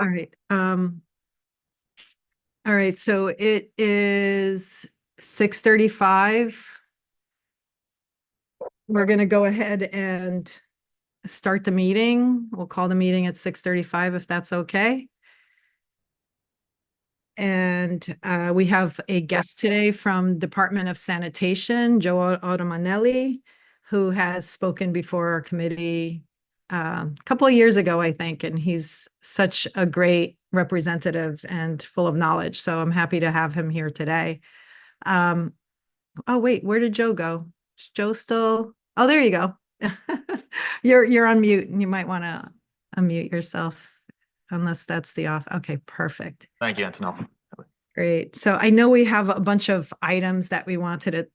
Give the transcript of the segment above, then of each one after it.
All right. All right. So it is 6:35. We're going to go ahead and start the meeting. We'll call the meeting at 6:35 if that's okay. And we have a guest today from Department of Sanitation, Joe Automanelli, who has spoken before our committee a couple of years ago, I think, and he's such a great representative and full of knowledge. So I'm happy to have him here today. Um, oh, wait, where did Joe go? Is Joe still? Oh, there you go. You're on mute and you might want to unmute yourself unless that's the off. Okay, perfect. Thank you, Antonella. Great. So I know we have a bunch of items that we wanted to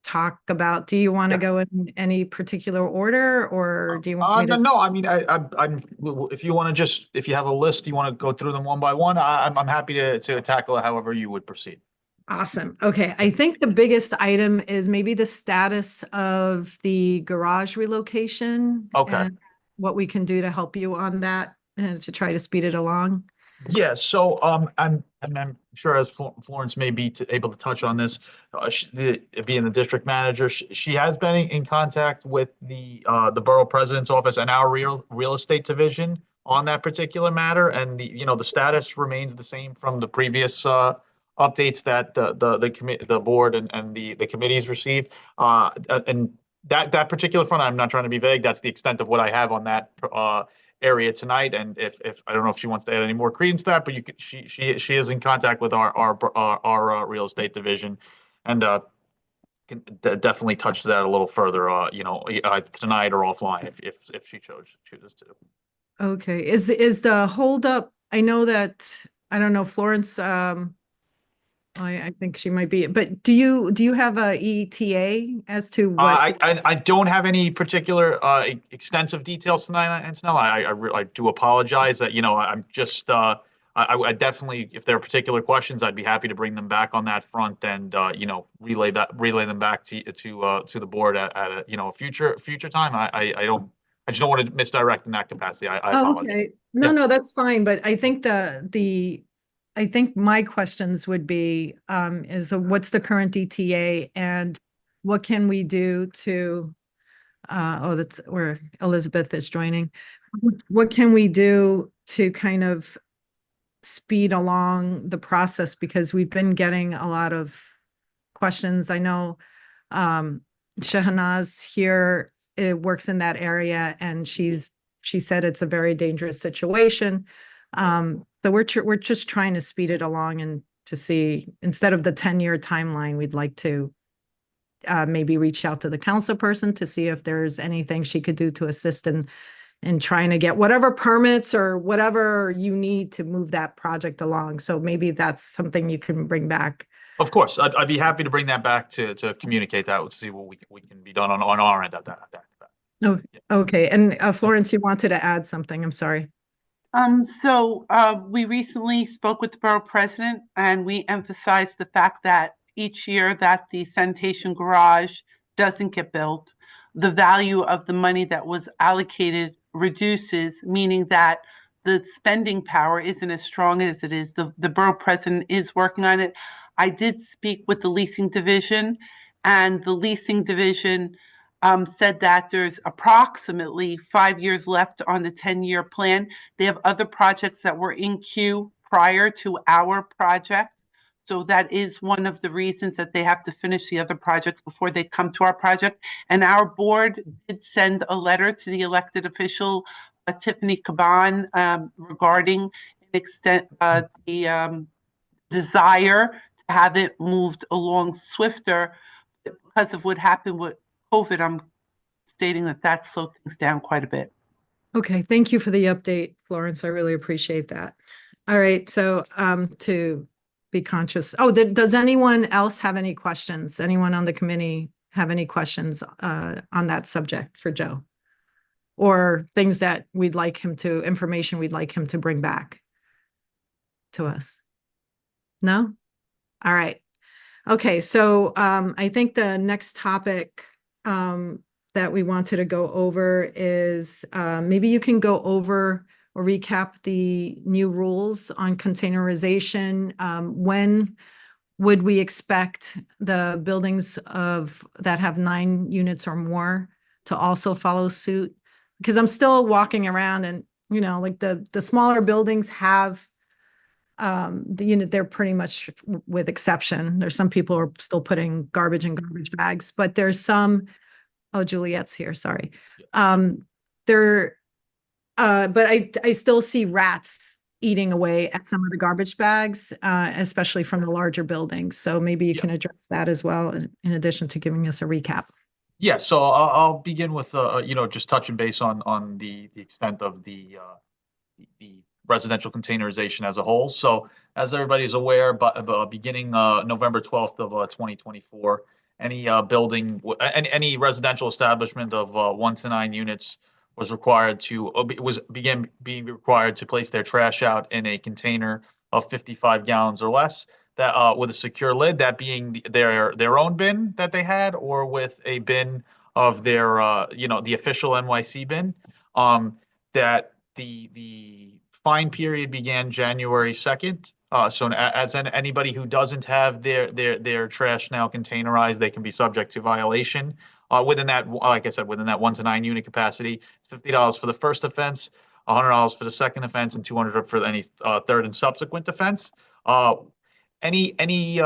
talk about. Do you want to go in any particular order or do you want me No, to? no. I mean, I'm. If you want to if you have a list, you want to go through them one by one. I'm happy to tackle it however you would proceed. Awesome. Okay. I think the biggest item is maybe the status of the garage relocation Okay. and what we can do to help you on that and to try to speed it along. Yeah. So, I'm sure as Florence may be able to touch on this, being the district manager, she has been in contact with the borough president's office and our real estate division on that particular matter, and the status remains the same from the previous updates that the board and the committees received. And that particular front, I'm not trying to be vague. That's the extent of what I have on that area tonight. And if I don't know if she wants to add any more credence to that, but she is in contact with our real estate division, and can definitely touch that a little further. Tonight or offline if she chooses to. Okay. Is the holdup? I know that I don't know, Florence, I think she might be, but do you have a ETA as to what? I don't have any particular extensive details tonight, Antonella. I do apologize that I'm just I definitely, if there are particular questions, I'd be happy to bring them back on that front and relay them back to the board at a future time. I just don't want to misdirect in that capacity. I Oh, apologize. okay. No, Yeah, no, that's fine. But I think I think my questions would be, is what's the current ETA and what can we do to, oh, that's where Elizabeth is joining. What can we do to kind of speed along the process? Because we've been getting a lot of questions. I know, um, Shahanaz here, works in that area and she said it's a very dangerous situation. So we're just trying to speed it along and to see, instead of the 10-year timeline, we'd like to maybe reach out to the council person to see if there's anything she could do to assist in trying to get whatever permits or whatever you need to move that project along. So maybe that's something you can bring back. of course. I'd be happy to bring that back to communicate that to see what we can be done on our end at that. Oh, okay. And Florence, you wanted to add something. I'm sorry. We recently spoke with the borough president and we emphasized the fact that each year that the sanitation garage doesn't get built, the value of the money that was allocated reduces, meaning that the spending power isn't as strong as it is. The borough president is working on it. I did speak with the leasing division, and the leasing division said that there's approximately 5 years left on the 10-year plan. They have other projects that were in queue prior to our project. So that is one of the reasons that they have to finish the other projects before they come to our project. And our board did send a letter to the elected official, Tiffany Caban, regarding an extent the desire to have it moved along swifter because of what happened with COVID. I'm stating that that slowed things down quite a bit. Okay, thank you for the update, Florence. I really appreciate that. All right, so to be conscious. Oh, does anyone else have any questions? Anyone on the committee have any questions on that subject for Joe? Or things that we'd like him to, information we'd like him to bring back to us? No? All right. Okay, so I think the next topic that we wanted to go over is maybe you can go over or recap the new rules on containerization? When would we expect the buildings that have 9 units or more to also follow suit? Because I'm still walking around and, like the smaller buildings have the unit, they're pretty much, with exception. There's some people who are still putting garbage in garbage bags, but there's some, oh, Juliet's here, sorry. There, but I still see rats eating away at some of the garbage bags, especially from the larger buildings. So maybe you can address that as well, in addition to giving us a recap. Yeah, so I'll begin with just touching base on the extent of the residential containerization as a whole. So as everybody's aware, but beginning November 12th of 2024, any building, any residential establishment of 1 to 9 units was required to began being required to place their trash out in a container of 55 gallons or less, that with a secure lid, that being their own bin that they had, or with a bin of their the official NYC bin. That the fine period began January 2nd. So as anybody who doesn't have their trash now containerized, they can be subject to violation. Within that, like I said, within that 1 to 9 unit capacity, $50 for the first offense, $100 for the second offense, and $200 for any third and subsequent offense. Any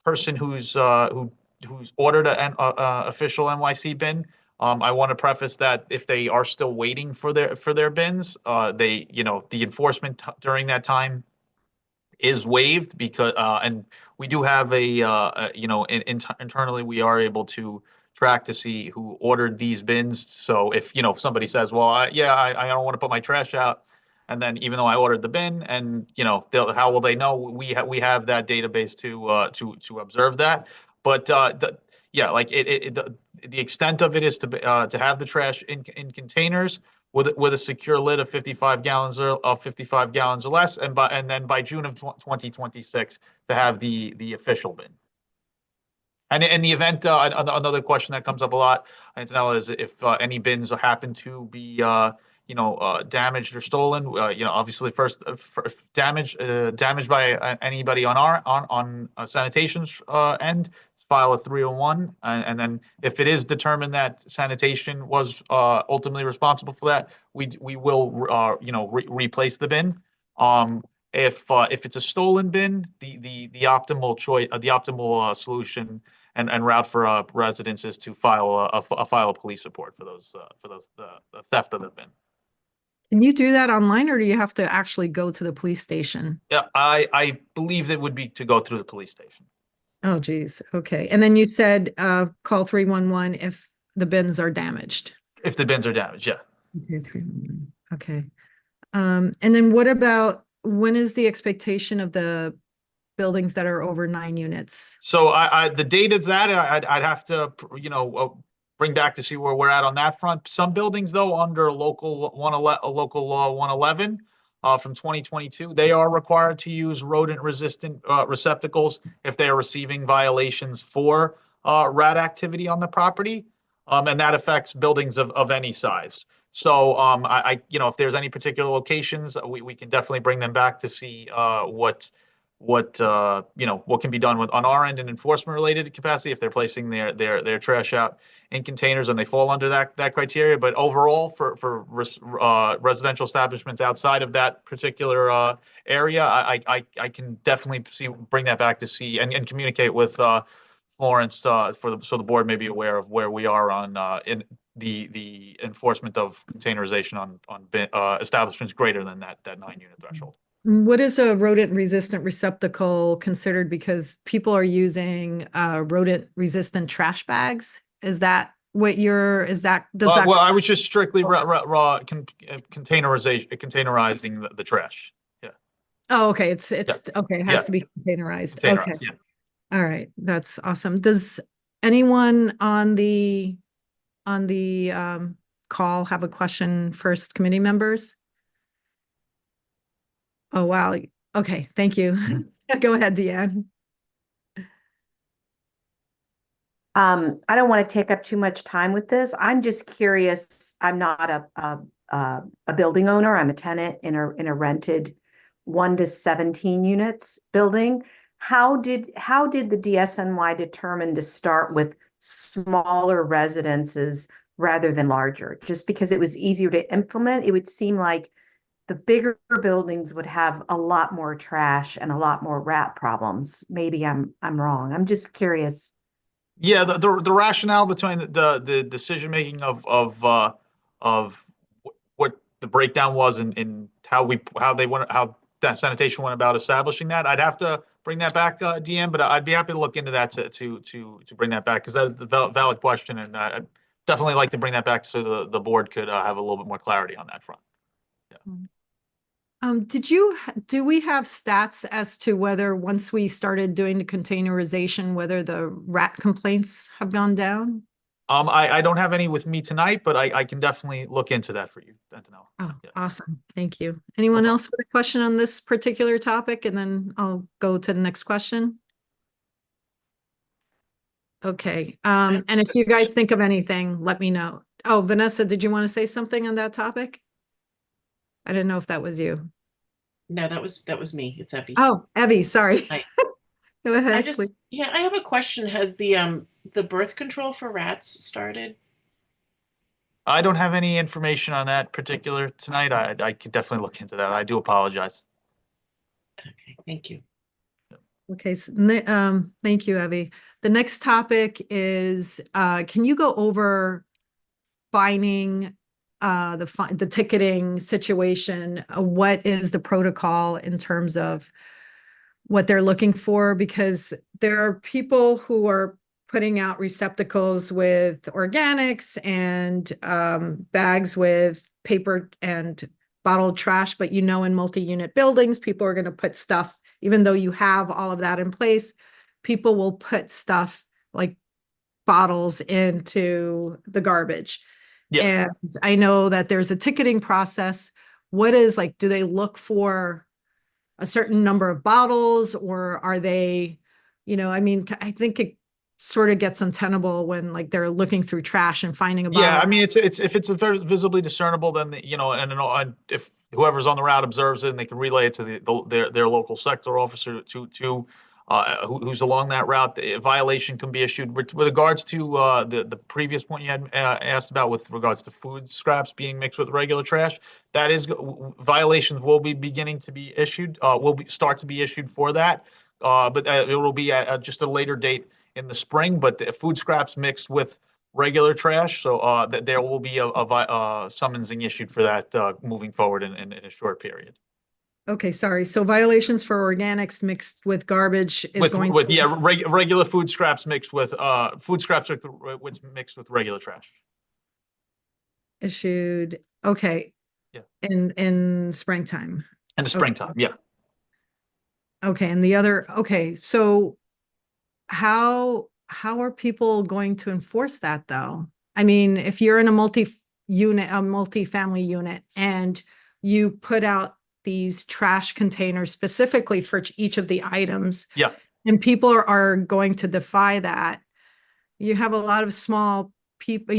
person who's ordered an official NYC bin, I want to preface that if they are still waiting for their bins, the enforcement during that time is waived, because and we do have internally we are able to track to see who ordered these bins. So if somebody says, well, I don't want to put my trash out, and then even though I ordered the bin, and how will they know? We have that database to observe that. But the extent of it is to have the trash in containers with a secure lid of 55 gallons or less, and then by June of 2026 to have the official bin. And in the event, another question that comes up a lot, Antonella, is if any bins happen to be damaged or stolen. Obviously, first damaged by anybody on sanitation's end, file a 301, and then if it is determined that sanitation was ultimately responsible for that, we will replace the bin. If it's a stolen bin, the optimal choice, the optimal solution and route for residents is to file a police report for the theft of the bin. Can you do that online, or do you have to actually go to the police station? Yeah, I believe it would be to go through the police station. Oh, geez. Okay. And then you said call 311 if the bins are damaged. If the bins are damaged, yeah. Okay, 311. Okay. And then what about, when is the expectation of the buildings that are over 9 units? So the date is that I'd have to bring back to see where we're at on that front. Some buildings, though, under local law 111 from 2022, they are required to use rodent-resistant receptacles if they are receiving violations for rat activity on the property, and that affects buildings of any size. So if there's any particular locations, we can definitely bring them back to see what can be done on our end in enforcement related capacity if they're placing their trash out in containers and they fall under that criteria. But overall, for residential establishments outside of that particular area, I can definitely bring that back to see and communicate with Florence so the board may be aware of where we are on in the enforcement of containerization on establishments greater than that 9-unit threshold. What is a rodent-resistant receptacle considered? Because people are using rodent-resistant trash bags. Is that what does that? Well, I was just strictly containerizing the trash. Yeah. Oh, okay. It's okay. It has to be containerized. Okay. Yeah. All right. That's awesome. Does anyone on the call have a question first, committee members? Oh, wow. Okay. Thank you. Go ahead, Deanne. I don't want to take up too much time with this. I'm just curious. I'm not a building owner. I'm a tenant in a rented 1 to 17 units building. How did the DSNY determine to start with smaller residences rather than larger? Just because it was easier to implement, it would seem like the bigger buildings would have a lot more trash and a lot more rat problems. Maybe I'm wrong. I'm just curious. Yeah, the rationale between the decision making of what the breakdown was and how that sanitation went about establishing that. I'd have to bring that back, DM, but I'd be happy to look into that to bring that back, because that is the valid question, and I'd definitely like to bring that back so the board could have a little bit more clarity on that front. Do we have stats as to whether once we started doing the containerization, whether the rat complaints have gone down? I don't have any with me tonight, but I can definitely look into that for you, Antonella. Oh, Yeah. awesome. Thank you. Anyone problem. else with a question on this particular topic? And then I'll go to the next question. Okay. And if you guys think of anything, let me know. Oh, Vanessa, did you want to say something on that topic? I didn't know if that was you. No, that was me. It's Evie. Oh, Evie, sorry. Hi. Go I ahead, just please. yeah, I have a question. Has the birth control for rats started? I don't have any information on that particular tonight. I could definitely look into that. I do apologize. Okay, thank you. Okay, so, thank you, Evie. The next topic is, can you go over fining, the ticketing situation? What is the protocol in terms of what they're looking for? Because there are people who are putting out receptacles with organics and bags with paper and bottled trash, but in multi-unit buildings, people are going to put stuff, even though you have all of that in place, people will put stuff like bottles into the garbage. Yeah. And I know that there's a ticketing process. What is like, do they look for a certain number of bottles, or are they, I think it sort of gets untenable when like they're looking through trash and finding a bottle. Yeah, I mean, it's if it's very visibly discernible, then and if whoever's on the route observes it, and they can relay it to their local sector officer who's along that route, the violation can be issued. With regards to the previous point you had asked about with regards to food scraps being mixed with regular trash, that is violations will be beginning to be issued. Start to be issued for that, but it will be at just a later date in the spring. But the food scraps mixed with regular trash, so there will be a summonsing issued for that moving forward in a short period. Okay, sorry. So violations for organics mixed with garbage is going to yeah, regular food scraps mixed with mixed with regular trash. issued. Okay. Yeah. In springtime. In the springtime, yeah. Okay, and the other, okay, so how are people going to enforce that though? I mean, if you're in a multi-family unit and you put out these trash containers specifically for each of the items. Yeah. And people are going to defy that. You have a lot of small people,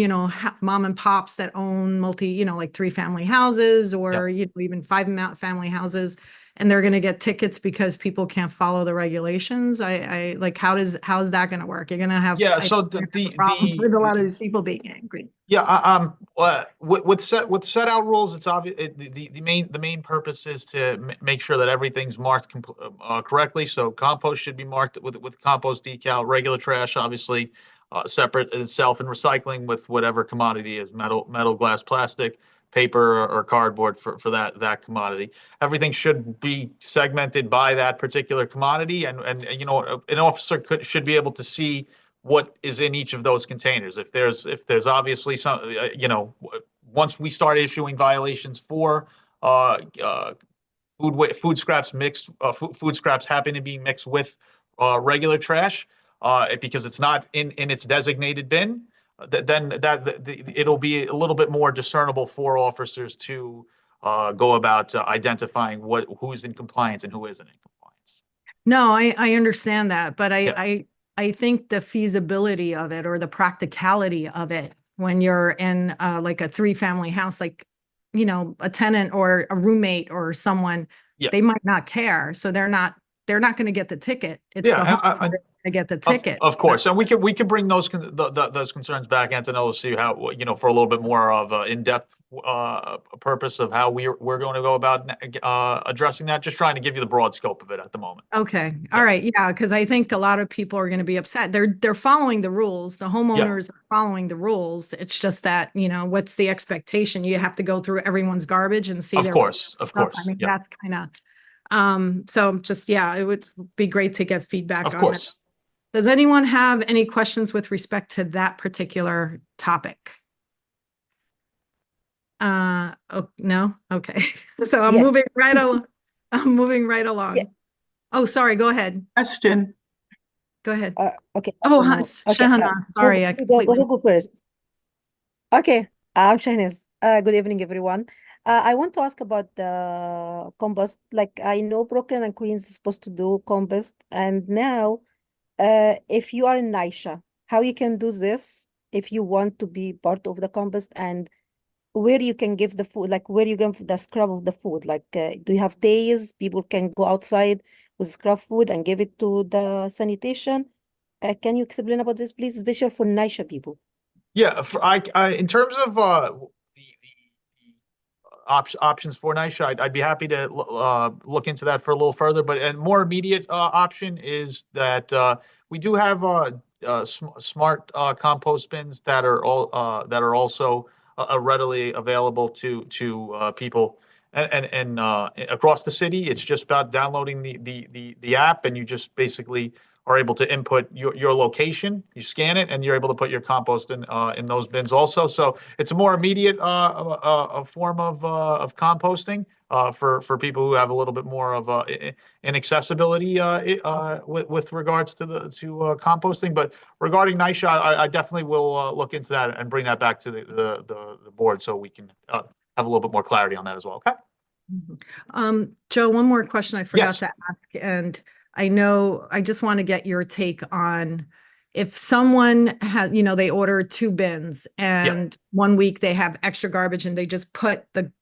mom and pops that own like 3-family houses or even 5-family houses, and they're going to get tickets because people can't follow the regulations. I like, how is that going to work? You're going to have so with a lot of these people being angry. Yeah, with set out rules, it's obvious. The main purpose is to make sure that everything's marked correctly. So compost should be marked with compost decal. Regular trash, obviously, separate itself, and recycling with whatever commodity is metal, glass, plastic, paper, or cardboard for that commodity. Everything should be segmented by that particular commodity, and an officer should be able to see what is in each of those containers. If there's obviously some, once we start issuing violations for food scraps mixed, food scraps happen to be mixed with regular trash, because it's not in its designated bin, then it'll be a little bit more discernible for officers to go about identifying who's in compliance and who isn't in compliance. No, I understand that, but I think the feasibility of it or the practicality of it when you're in like a 3-family house, like you know, a tenant or a roommate or someone, Yeah. they might not care. So they're not going to get the ticket. It's Yeah, the homeowner to get the ticket. Of So- course, and we can bring those those concerns back, Antonella, to see how, you know, for a little bit more of a in-depth purpose of how we're going to go about addressing that. Just trying to give you the broad scope of it at the moment. Okay. All right. Yeah. Because I think a lot of people are going to be upset. They're following the rules. The homeowners are following the rules. It's just that, you know, what's the expectation? You have to go through everyone's garbage and see Of their course, of stuff. course. I mean, Yeah, that's kind of, so just, yeah, it would be great to get feedback of on that. course. Does anyone have any questions with respect to that particular topic? Oh, no? Okay. So I'm Yes. moving right along. I'm moving right along. Yeah. Oh, sorry. Go ahead. Question. Go ahead. Okay. Oh, Okay. Shahana, sorry. I Who completely. go first? Okay. I'm Shahniz. Good evening, everyone. I want to ask about the compost. Like, I know Brooklyn and Queens is supposed to do compost, and now, if you are in Naisha, how you can do this if you want to be part of the compost, and where you can give the food, like where you give the scrub of the food, like do you have days people can go outside with scrub food and give it to the sanitation? Can you explain about this, please, especially for Naisha people? Yeah, in terms of the options for Naisha, I'd be happy to look into that for a little further. But a more immediate option is that we do have smart compost bins that are also readily available to people and across the city. It's just about downloading the app, and you just basically are able to input your location, you scan it, and you're able to put your compost in those bins also. So it's a more immediate a form of composting for people who have a little bit more of inaccessibility with regards to composting. But regarding Naisha, I definitely will look into that and bring that back to the board so we can have a little bit more clarity on that as well. Okay. Joe, one more question I forgot Yes. to ask, and I know I just want to get your take on if someone has, you know, they order 2 bins and 1 week they have extra garbage and they just put the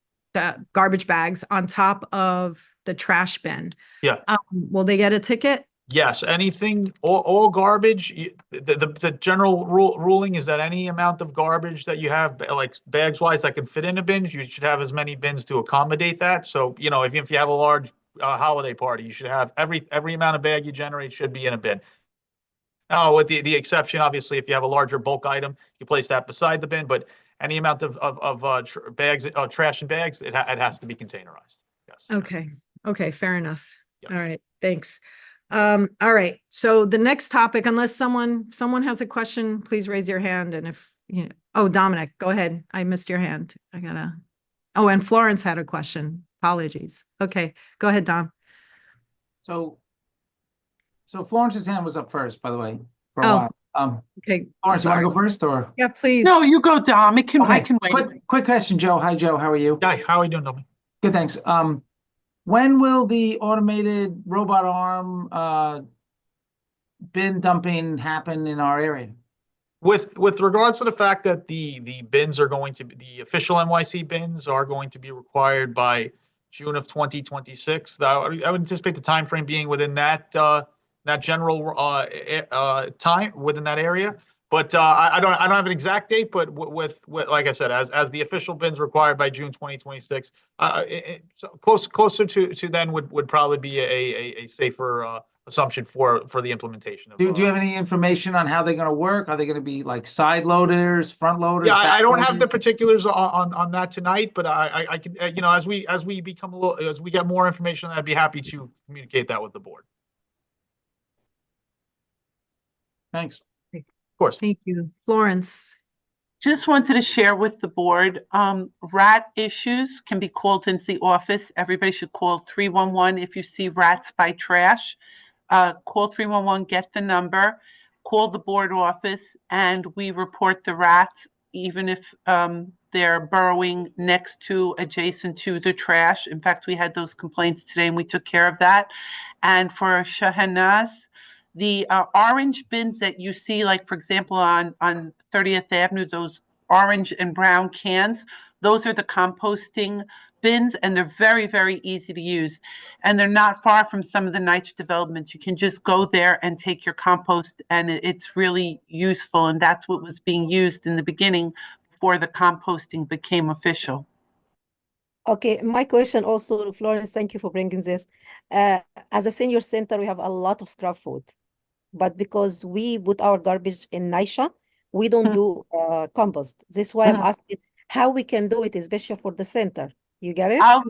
garbage bags on top of the trash bin. Yeah. Will they get a ticket? Yes, anything, all garbage, the general ruling is that any amount of garbage that you have, like bags wise, that can fit in a bin, you should have as many bins to accommodate that. So, you know, if you have a large holiday party, you should have every amount of bag you generate should be in a bin. Oh, with the exception, obviously, if you have a larger bulk item, you place that beside the bin, but any amount of bags, trash and bags, it has to be containerized. Yes. Okay. Okay. Fair enough. Yep. All right. Thanks. All right. So the next topic, unless someone has a question, please raise your hand. And if you know, oh, Dominic, go ahead. I missed your hand. Oh, and Florence had a question. Apologies. Okay. Go ahead, Dom. So Florence's hand was up first, by the way, for a Oh, while. okay. Florence, you want Sorry. to go first, or? Yeah, please. No, you go, Dom. I Okay, can wait. quick question, Joe. Hi, Joe. How are you? Hi, how are you doing, Dominic? Good, thanks. When will the automated robot arm bin dumping happen in our area? With regards to the fact that the bins are going to be, the official NYC bins are going to be required by June of 2026, I would anticipate the time frame being within that general time within that area. But I don't have an exact date, but with like I said, as the official bins required by June 2026, so closer to then would probably be a safer assumption for the implementation of. Do you have any information on how they're going to work? Are they going to be like side loaders, front loaders? Yeah, I don't have the back particulars on that tonight, but I can, you know, as we become as we get more information, I'd be happy to communicate that with the board. loaders? Thanks. Of course. Thank you. Florence. Just wanted to share with the board, rat issues can be called into the office. Everybody should call 311 if you see rats by trash. Call 311, get the number, call the board office, and we report the rats, even if they're burrowing next to, adjacent to the trash. In fact, we had those complaints today and we took care of that. And for Shahanaz, the orange bins that you see, like for example, on 30th Avenue, those orange and brown cans, Those are the composting bins, and they're very, very easy to use. And they're not far from some of the niche developments. You can just go there and take your compost, and it's really useful. And that's what was being used in the beginning before the composting became official. Okay, my question also, Florence, thank you for bringing this. As a senior center, we have a lot of scrap food, but because we put our garbage in Naisha, we don't do compost. This is why I'm asking how we can do it, especially for the center. You get it? I'll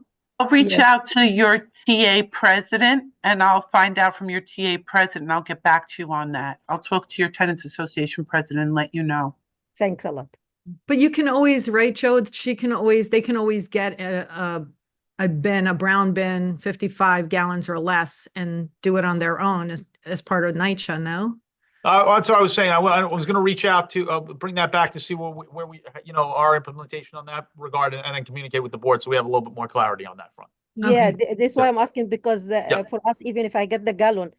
reach Yes. out to your TA president, and I'll find out from your TA president, and I'll get back to you on that. I'll talk to your tenants association president and let you know. Thanks a lot. But you can always, right, Joe, they can always get a bin, a brown bin, 55 gallons or less, and do it on their own as part of NYCHA, no? That's what I was saying. I was going to reach out to bring that back to see where we, our implementation on that regard, and then communicate with the board so we have a little bit more clarity on that front. Yeah, Okay. that's why I'm asking, because for us, even if I get the gallon,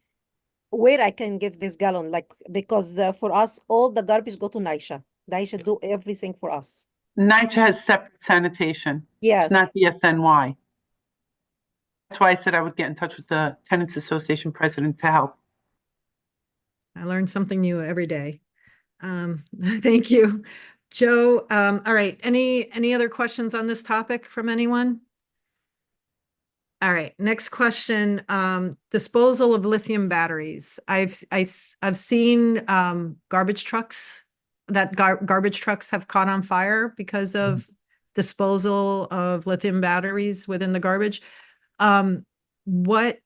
where I can give this gallon, like, because for us, all the garbage go to Naisha. Naisha do everything for us. NYCHA has separate sanitation. Yes. It's not DSNY. That's why I said I would get in touch with the tenants association president to help. I learn something new every day. Thank you. Joe, all right, any other questions on this topic from anyone? All right, next question, disposal of lithium batteries. I've seen garbage trucks, garbage trucks have caught on fire because of disposal of lithium batteries within the garbage. What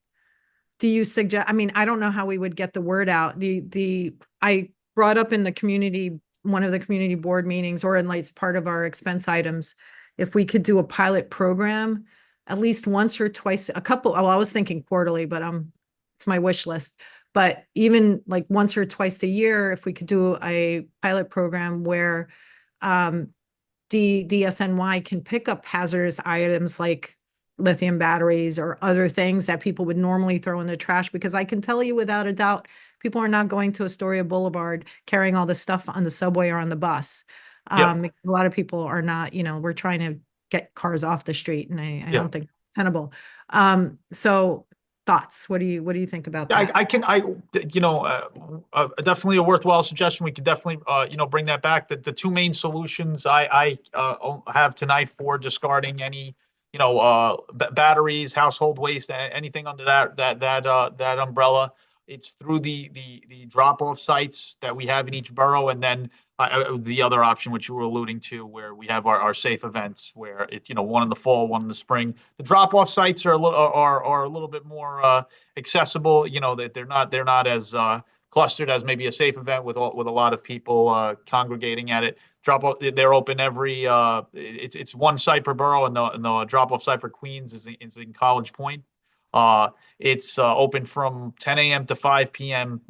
do you suggest? I mean, I don't know how we would get the word out. I brought up in the community, one of the community board meetings, or in like part of our expense items, if we could do a pilot program at least once or twice, a couple, well, I was thinking quarterly, but it's my wish list. But even like once or twice a year, if we could do a pilot program where DSNY can pick up hazardous items like lithium batteries or other things that people would normally throw in the trash, because I can tell you without a doubt, people are not going to Astoria Boulevard carrying all this stuff on the subway or on the bus. A lot of people are not, we're trying to get cars off the street, and I don't think it's tenable. So thoughts, what do you think about that? Definitely a worthwhile suggestion. We could definitely, bring that back. The two main solutions I have tonight for discarding any, batteries, household waste, anything under that umbrella. It's through the drop-off sites that we have in each borough, and then the other option, which you were alluding to, where we have our safe events, where one in the fall, one in the spring. The drop-off sites are a little bit more accessible. That they're not as clustered as maybe a safe event with a lot of people congregating at it. Drop-off, they're open every. It's one site per borough, and the drop-off site for Queens is in College Point. It's open from 10 a.m. to 5 p.m.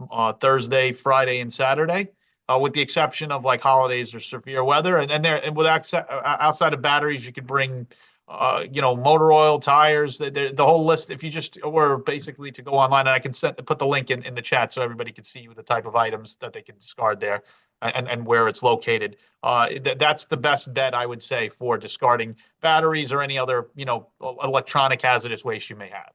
Thursday, Friday, and Saturday, with the exception of like holidays or severe weather. And with outside of batteries, you could bring, motor oil, tires, the whole list. If you just were basically to go online, and I can put the link in the chat so everybody can see the type of items that they can discard there, and where it's located. That's the best bet, I would say, for discarding batteries or any other, electronic hazardous waste you may have.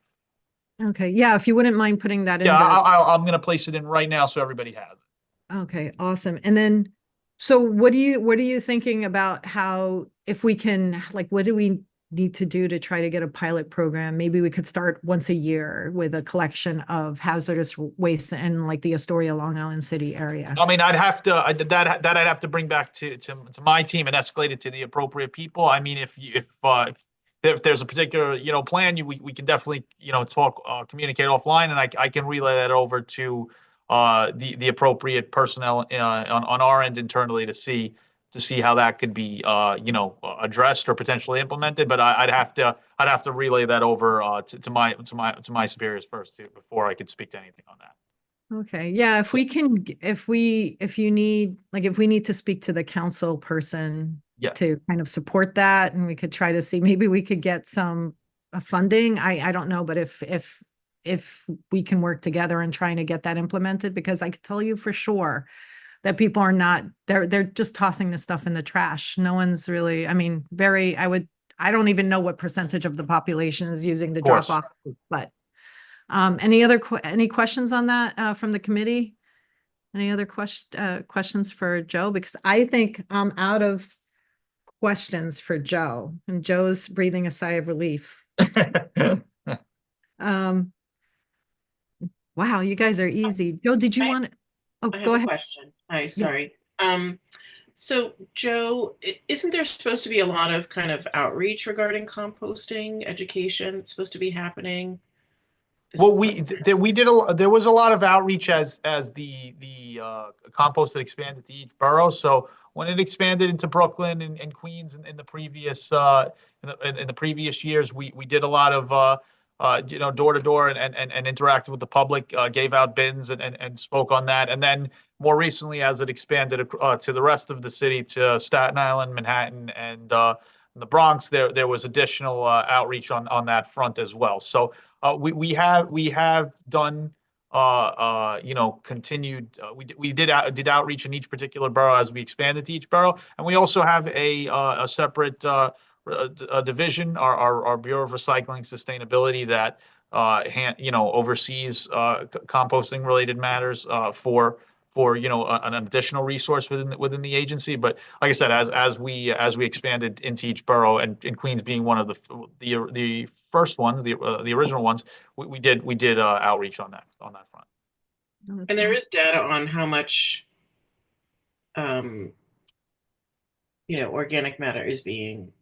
Okay, yeah, if you wouldn't mind putting that in. Yeah, I'm going to place it in right now so everybody has it. Okay, awesome. And then, so what are you thinking about how, if we can, like, what do we need to do to try to get a pilot program? Maybe we could start once a year with a collection of hazardous waste in like the Astoria, Long Island City area. I mean, I'd have to bring back to my team and escalate it to the appropriate people. I mean, if there's a particular, plan, we can definitely, talk, communicate offline, and I can relay that over to the appropriate personnel on our end internally to see how that could be, addressed or potentially implemented. But I'd have to relay that over to my superiors first before I could speak to anything on that. Okay, yeah, if we need to speak to the council person to kind of support that, and we could try to see, maybe we could get some funding. I don't know, but if we can work together in trying to get that implemented, because I could tell you for sure that people are not, they're just tossing the stuff in the trash. No one's really, I mean, I don't even know what percentage of the population is using the Of course. drop off, but any questions on that from the committee? Any other questions for Joe? Because I think I'm out of questions for Joe, and Joe's breathing a sigh of relief. Wow, you guys are easy. Joe, did you want to? Oh, I have go a ahead. question. Hi, sorry. So Joe, isn't there supposed to be a lot of kind of outreach regarding composting education? It's supposed to be happening. Well, there was a lot of outreach as the compost had expanded to each borough. So when it expanded into Brooklyn and Queens in the previous in the previous years, we did a lot of door to door and interacted with the public, gave out bins and spoke on that. And then more recently, as it expanded to the rest of the city, to Staten Island, Manhattan, and the Bronx, there was additional outreach on that front as well. So we have done continued we did outreach in each particular borough as we expanded to each borough, and we also have a separate division, our Bureau of Recycling Sustainability, that oversees composting related matters for an additional resource within the agency. But like I said, as we expanded into each borough, and in Queens being one of the first ones, the original ones, we did outreach on that front. And there is data on how much organic matter is being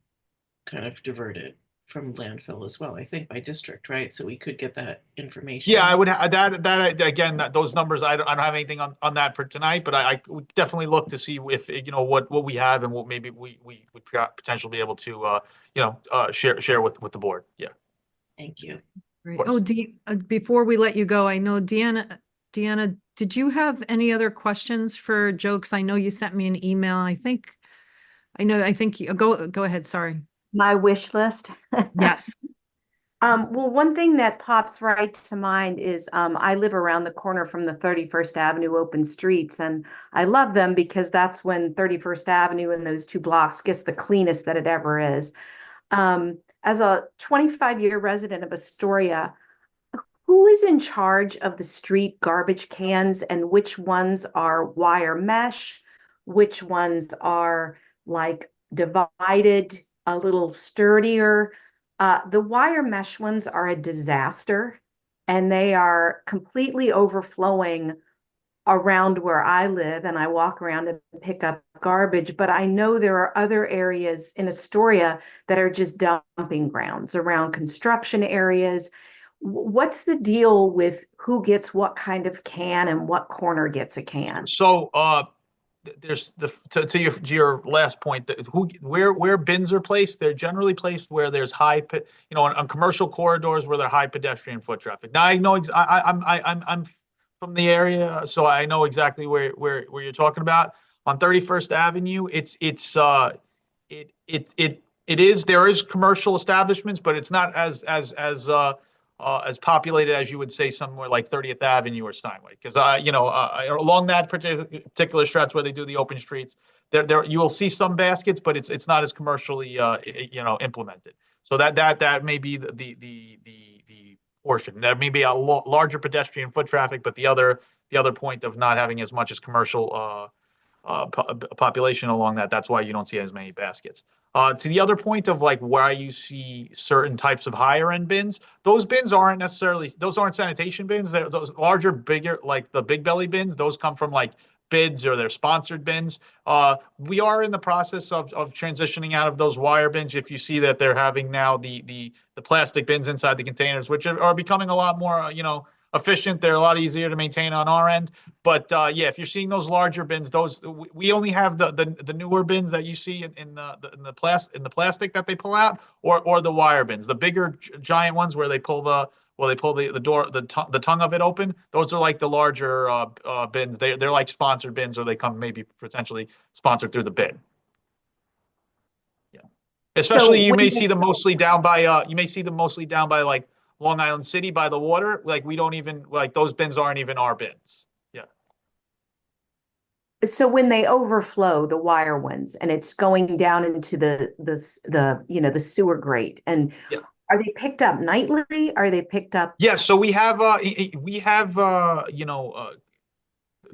kind of diverted from landfill as well, I think, by district, right? So we could get that information. Yeah, I would that again, those numbers, I don't have anything on that for tonight, but I would definitely look to see if what we have and what maybe we would potentially be able to share with the board. Yeah. Thank you. Great. Oh, before we let you go, I know Deanna, did you have any other questions for Joe? Because I know you sent me an email. I think go ahead. Sorry. My wish list. Yes. Well, one thing that pops right to mind is I live around the corner from the 31st Avenue open streets, and I love them because that's when 31st Avenue and those two blocks gets the cleanest that it ever is. As a 25-year resident of Astoria, who is in charge of the street garbage cans, and which ones are wire mesh, which ones are like divided, a little sturdier? The wire mesh ones are a disaster, and they are completely overflowing around where I live, and I walk around and pick up garbage. But I know there are other areas in Astoria that are just dumping grounds around construction areas. What's the deal with who gets what kind of can and what corner gets a can? So there's to your last point, where bins are placed, they're generally placed where there's on commercial corridors where there's high pedestrian foot traffic. Now I know I'm from the area, so I know exactly where you're talking about. On 31st Avenue, there is commercial establishments, but it's not as populated as you would say somewhere like 30th Avenue or Steinway, because along that particular stretch where they do the open streets, there you will see some baskets, but it's not as commercially implemented. So that may be the portion. There may be a larger pedestrian foot traffic, but the other point of not having as much as commercial population along that's why you don't see as many baskets. To the other point of like why you see certain types of higher end bins, those aren't sanitation bins. Those larger, bigger, like the big belly bins, those come from like bids or they're sponsored bins. We are in the process of transitioning out of those wire bins. If you see that they're having now the plastic bins inside the containers, which are becoming a lot more efficient. They're a lot easier to maintain on our end. But if you're seeing those larger bins, we only have the newer bins that you see in the plastic that they pull out, or the wire bins. The bigger giant ones where they pull the door, the tongue of it open. Those are like the larger bins. They're like sponsored bins, or they come maybe potentially sponsored through the bin. Yeah, especially you may see them mostly down by like Long Island City by the water. Like we don't even those bins aren't even our bins. Yeah. So when they overflow the wire ones and it's going down into the sewer grate, and Yeah. are they picked up nightly? Are they picked up? Yeah, so we have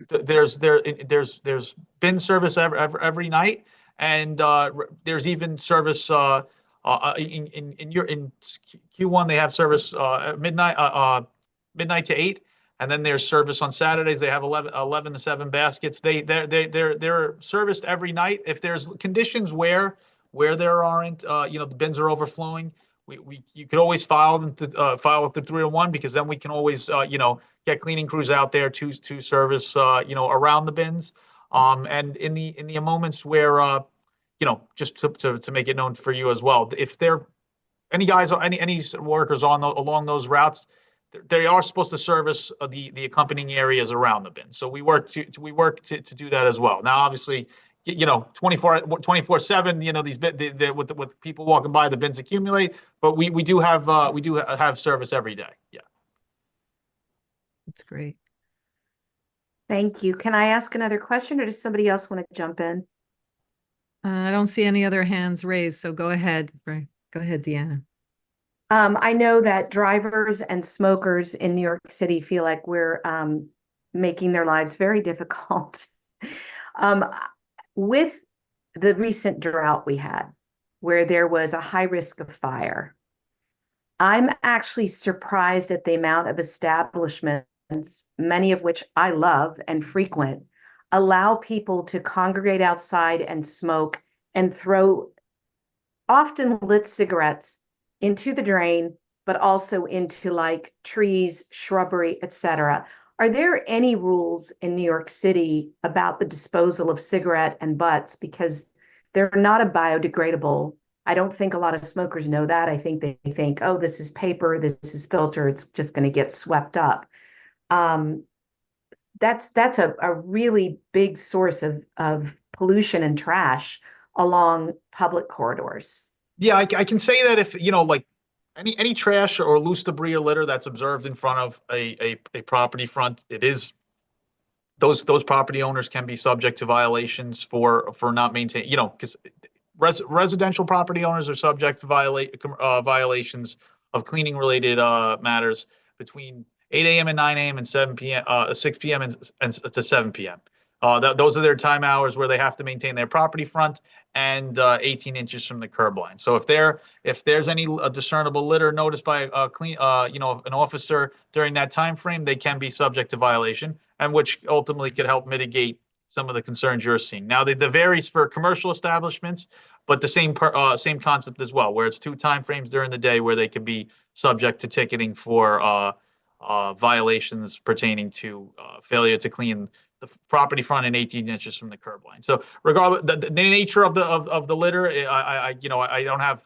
there's bin service every night, and there's even service in Q1 they have service midnight to 8, and then there's service on Saturdays. They have 11 to 7 baskets. They're serviced every night. If there's conditions where there aren't the bins are overflowing, we you could always file with the 301, because then we can always get cleaning crews out there to service around the bins. And in the moments where just to make it known for you as well, if there any guys or any workers along those routes, they are supposed to service the accompanying areas around the bin. So we work to do that as well. Now, obviously, 24/7, with people walking by, the bins accumulate, but we do have service every day. Yeah. That's great. Thank you. Can I ask another question, or does somebody else want to jump in? I don't see any other hands raised, so go ahead. Go ahead, Deanna. I know that drivers and smokers in New York City feel like we're making their lives very difficult. With the recent drought we had, where there was a high risk of fire, I'm actually surprised at the amount of establishments, many of which I love and frequent, allow people to congregate outside and smoke and throw often lit cigarettes into the drain, but also into like trees, shrubbery, etc. Are there any rules in New York City about the disposal of cigarette and butts? Because they're not a biodegradable. I don't think a lot of smokers know that. I think they think, oh, this is paper, this is filter, it's just going to get swept up. That's a really big source of pollution and trash along public corridors. Yeah, I can say that if, like any trash or loose debris or litter that's observed in front of a property front, it is those property owners can be subject to violations for not maintaining, because residential property owners are subject to violations of cleaning related matters between 8 a.m. and 9 a.m. and 6 p.m. and to 7 p.m. Those are their time hours where they have to maintain their property front and 18 inches from the curb line. So if there's any discernible litter noticed by an officer during that time frame, they can be subject to violation, and which ultimately could help mitigate some of the concerns you're seeing. Now, that varies for commercial establishments, but the same concept as well, where it's 2 time frames during the day where they could be subject to ticketing for violations pertaining to failure to clean the property front and 18 inches from the curb line. So regardless, the nature of the litter, I don't have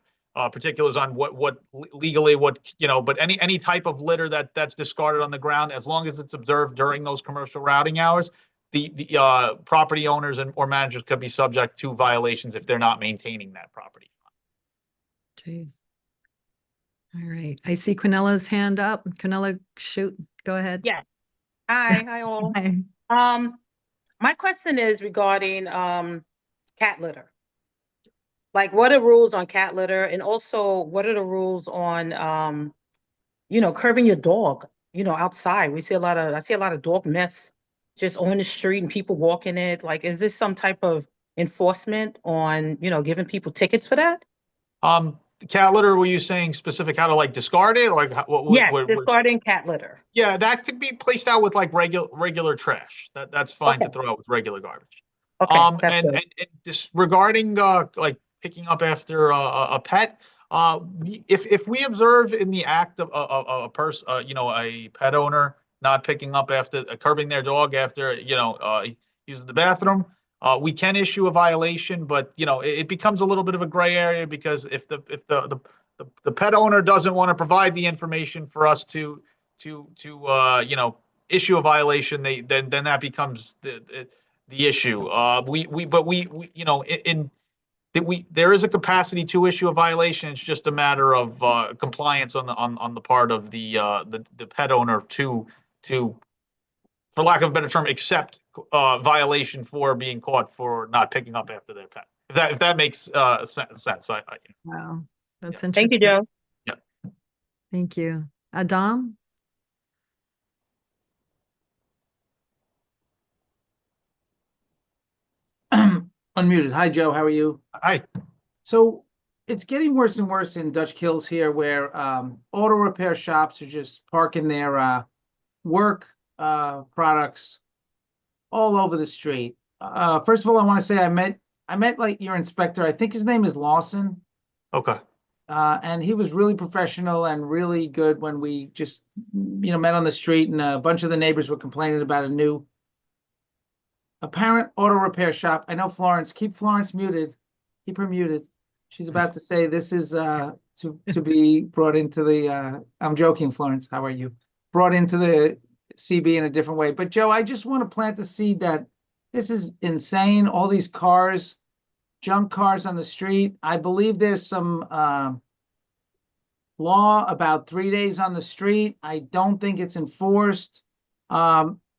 particulars on what legally but any type of litter that's discarded on the ground, as long as it's observed during those commercial routing hours, the property owners or managers could be subject to violations if they're not maintaining that property. Jeez. All right. I see Quinella's hand up. Quinella, shoot. Go ahead. Yeah. Hi all. Hi. My question is regarding cat litter. Like, what are rules on cat litter, and also what are the rules on curbing your dog, outside? I see a lot of dog mess just on the street and people walking it. Like, is this some type of enforcement on, giving people tickets for that? Cat litter, were you saying specific how to like discard it? Like Yes, discarding cat litter. Yeah, that could be placed out with like regular trash. That's fine to throw out with regular garbage. Okay, that's and, good. and just regarding like picking up after a pet, if we observe in the act of a person, a pet owner not picking up after curbing their dog after uses the bathroom, we can issue a violation, but it becomes a little bit of a gray area, because if the pet owner doesn't want to provide the information for us to issue a violation, then that becomes the issue. There is a capacity to issue a violation. It's just a matter of compliance on the part of the pet owner to for lack of a better term, accept violation for being caught for not picking up after their pet. If that makes sense. Wow, that's Thank you, interesting. Joe. Thank you. Adam? Unmuted. Hi, Joe. How are you? I So it's getting worse and worse in Dutch Kills here, where auto repair shops are just parking their work products all over the street. First of all, I want to say I met like your inspector. I think his name is Lawson. okay. And he was really professional and really good when we just, met on the street, and a bunch of the neighbors were complaining about a new apparent auto repair shop. I know Florence, keep Florence muted. Keep her muted. She's about to say this is to be brought into the I'm joking, Florence. How are you? Brought into the CB in a different way. But Joe, I just want to plant the seed that this is insane. All these cars, junk cars on the street. I believe there's some law about 3 days on the street. I don't think it's enforced.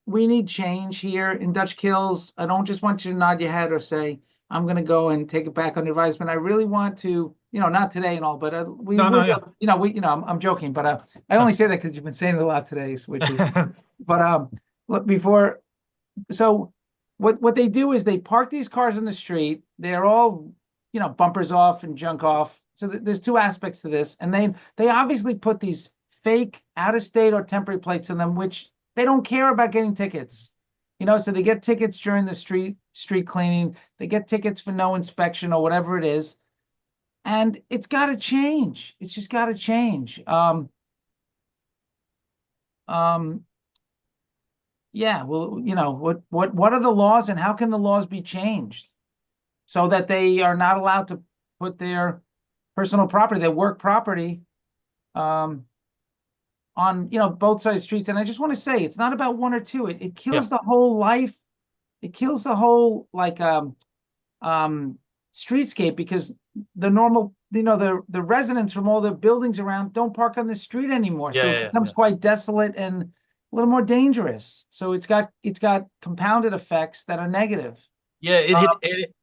We need change here in Dutch Kills. I don't just want you to nod your head or say, I'm going to go and take it back under advisement. I really want to, not today and all, but I'm joking, but I only say that because you've been saying it a lot today, which is, but look, before, so what they do is they park these cars in the street. They're all, bumpers off and junk off. So there's two aspects to this, and they obviously put these fake out-of-state or temporary plates on them, which they don't care about getting tickets. So they get tickets during the street cleaning. They get tickets for no inspection or whatever it is. And it's got to change. It's just got to change. Yeah, well, what are the laws, and how can the laws be changed so that they are not allowed to put their personal property, their work property, on both sides of streets? And I just want to say, it's not about one or two. It kills the whole life. It kills the whole streetscape, because the normal, the residents from all the buildings around don't park on the street anymore. So it becomes quite desolate and a little more dangerous. So it's got compounded effects that are negative. Yeah,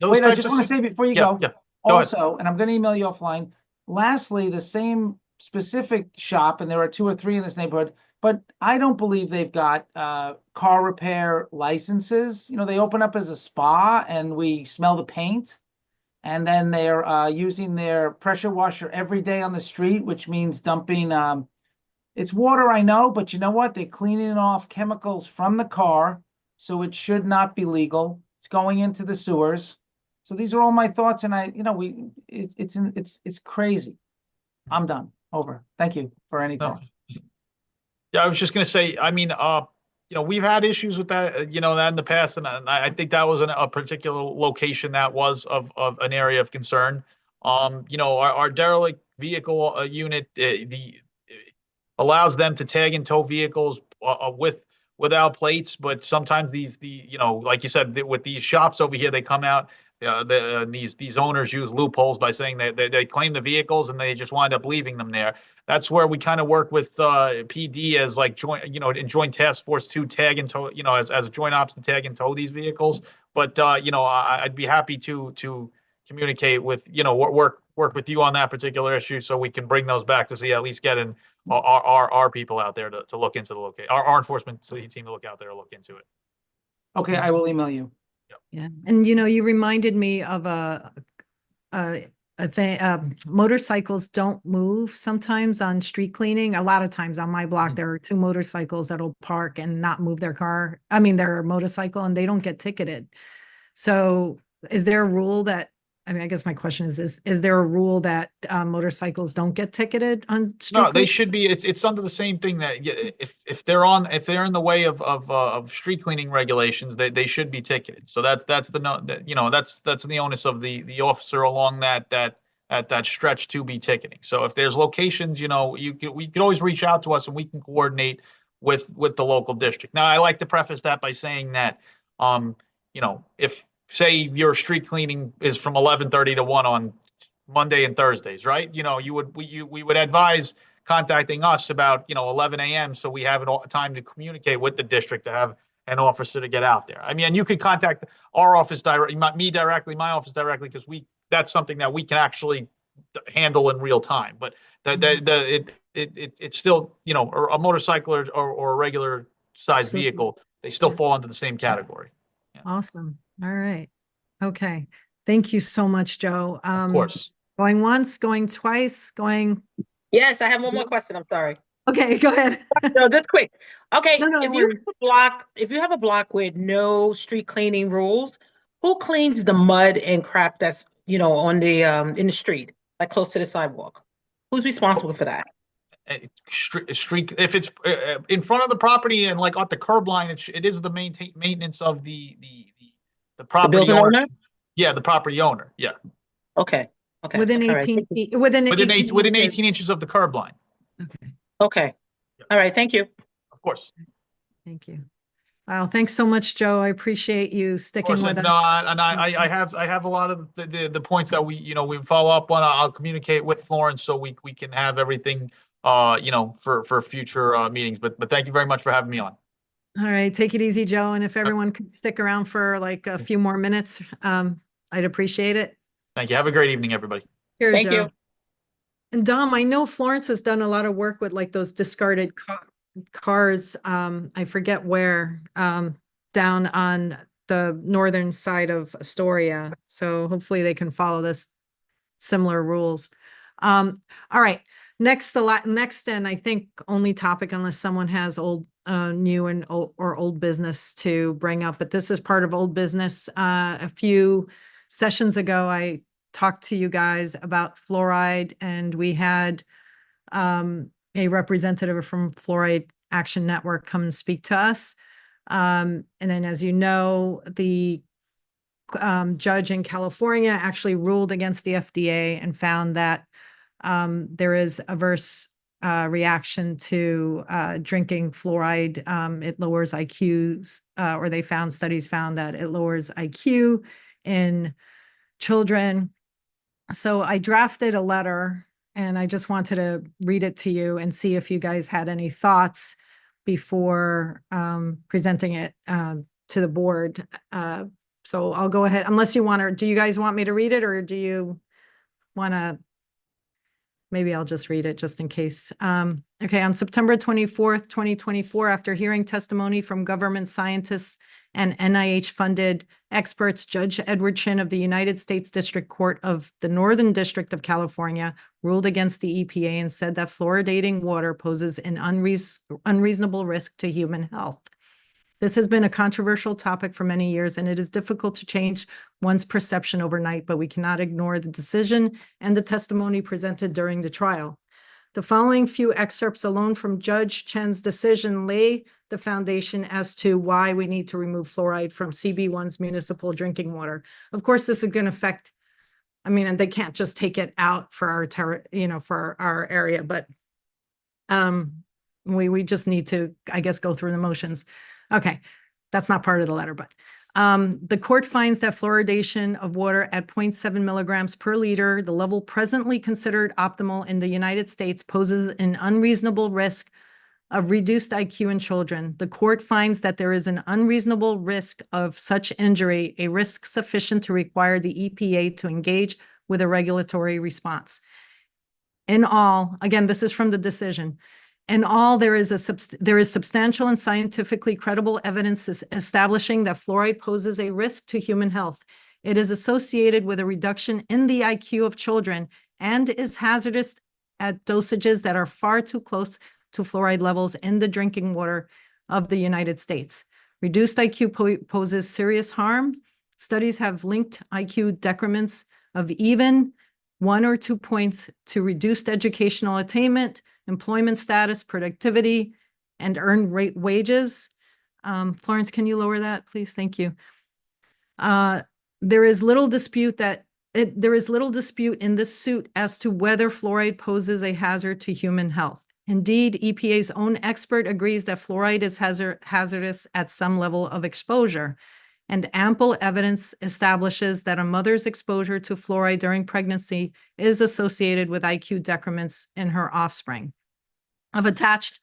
wait, I just want to say before you go, Go also, and I'm going to email you offline. Lastly, the same specific shop, and there are 2 or 3 in this neighborhood, but I don't believe they've got car repair licenses. They open up as a spa, and we smell the paint, and then they're using their pressure washer every day on the street, which means dumping. It's water, I know, but you know what? They're cleaning off chemicals from the car, so it should not be legal. It's going into the sewers. So these are all my thoughts, and it's crazy. I'm done. Over. Thank you for any thoughts. Yeah, I was just going to say, I mean, we've had issues with that, that in the past, and I think that was a particular location that was of an area of concern. Our derelict vehicle unit, allows them to tag and tow vehicles without plates, but sometimes like you said, with these shops over here, they come out. These owners use loopholes by saying they claim the vehicles and they just wind up leaving them there. That's where we kind of work with PD as like joint, in joint task force to tag and tow, as a joint ops to tag and tow these vehicles. But I'd be happy to communicate with, work with you on that particular issue, so we can bring those back to see, at least getting our people out there to look into the location, our enforcement team to look out there and look into it. Okay, I will email you. Yeah, and you reminded me of a thing. Motorcycles don't move sometimes on street cleaning. A lot of times on my block, there are 2 motorcycles that'll park and not move their car. I mean, their motorcycle, and they don't get ticketed. So, is there a rule that? I mean, I guess my question is there a rule that motorcycles don't get ticketed on street? No, they should be. It's under the same thing that if they're in the way of street cleaning regulations, they should be ticketed. So that's the onus of the officer along that stretch to be ticketing. So if there's locations, we can always reach out to us and we can coordinate with the local district. Now, I like to preface that by saying that, if say your street cleaning is from 11:30 to 1 on Monday and Thursdays, right? We would advise contacting us about 11 a.m. so we have time to communicate with the district to have an officer to get out there. I mean, and you could contact our office directly, me directly, my office directly, because that's something that we can actually handle in real time. But it's still, you know, a motorcycle or a regular sized Sure. vehicle, they still fall under the same category. Awesome. All right. Okay. Thank you so much, Joe. Of course. Going once, going twice, going. Yes, I have one more question. I'm sorry. Okay, go ahead. No, just quick. Okay, No, if don't you worry. have a block, if you have a block with no street cleaning rules, who cleans the mud and crap that's, you know, on the in the street, like close to the sidewalk? Who's responsible for that? Street, if it's in front of the property and like at the curb line, it is the maintenance of the property building owner. owner? Yeah, the property owner. Yeah, Okay. Okay. Within All right. 18 feet, within 18 within inches. 18 inches of the curb line. Okay, Okay. All right. Thank you. Of course. thank you. Wow, thanks so much, Joe. I appreciate you Of sticking course, with and, us. and I have a lot of the points that we follow up on. I'll communicate with Florence so we can have everything for future meetings. But thank you very much for having me on. All right, take it easy, Joe. And if everyone could stick around for like a few more minutes, I'd appreciate it. Thank you. Have a great evening, everybody. Here, Thank Joe. you. And Dom, I know Florence has done a lot of work with like those discarded cars. I forget where, down on the northern side of Astoria. So hopefully they can follow this similar rules. All right. Next, next and I think only topic, unless someone has new and old business to bring up, but this is part of old business. A few sessions ago, I talked to you guys about fluoride, and we had a representative from Fluoride Action Network come and speak to us. And then, as you know, the judge in California actually ruled against the FDA and found that there is adverse reaction to drinking fluoride. It lowers IQs, or they found studies found that it lowers IQ in children. So I drafted a letter, and I just wanted to read it to you and see if you guys had any thoughts before presenting it to the board. So I'll go ahead, unless you want to, do you guys want me to read it, or do you want to? Maybe I'll just read it just in case. Okay, on September 24th, 2024, after hearing testimony from government scientists and NIH-funded experts, Judge Edward Chin of the United States District Court of the Northern District of California ruled against the EPA and said that fluoridating water poses an unreasonable risk to human health. This has been a controversial topic for many years, and it is difficult to change one's perception overnight, but we cannot ignore the decision and the testimony presented during the trial. The following few excerpts alone from Judge Chen's decision lay the foundation as to why we need to remove fluoride from CB1's municipal drinking water. Of course, this is going to affect, I mean, and they can't just take it out for our for our area, but we just need to, I guess, go through the motions. Okay, that's not part of the letter, but the court finds that fluoridation of water at 0.7 milligrams per liter, the level presently considered optimal in the United States, poses an unreasonable risk of reduced IQ in children. The court finds that there is an unreasonable risk of such injury, a risk sufficient to require the EPA to engage with a regulatory response. In all, again, this is from the decision. In all, there is substantial and scientifically credible evidence establishing that fluoride poses a risk to human health. It is associated with a reduction in the IQ of children and is hazardous at dosages that are far too close to fluoride levels in the drinking water of the United States. Reduced IQ poses serious harm. Studies have linked IQ decrements of even 1 or 2 points to reduced educational attainment, employment status, productivity, and earned rate wages. Florence, can you lower that, please? Thank you. There is little dispute in this suit as to whether fluoride poses a hazard to human health. Indeed, EPA's own expert agrees that fluoride is hazardous at some level of exposure, and ample evidence establishes that a mother's exposure to fluoride during pregnancy is associated with IQ decrements in her offspring. I've attached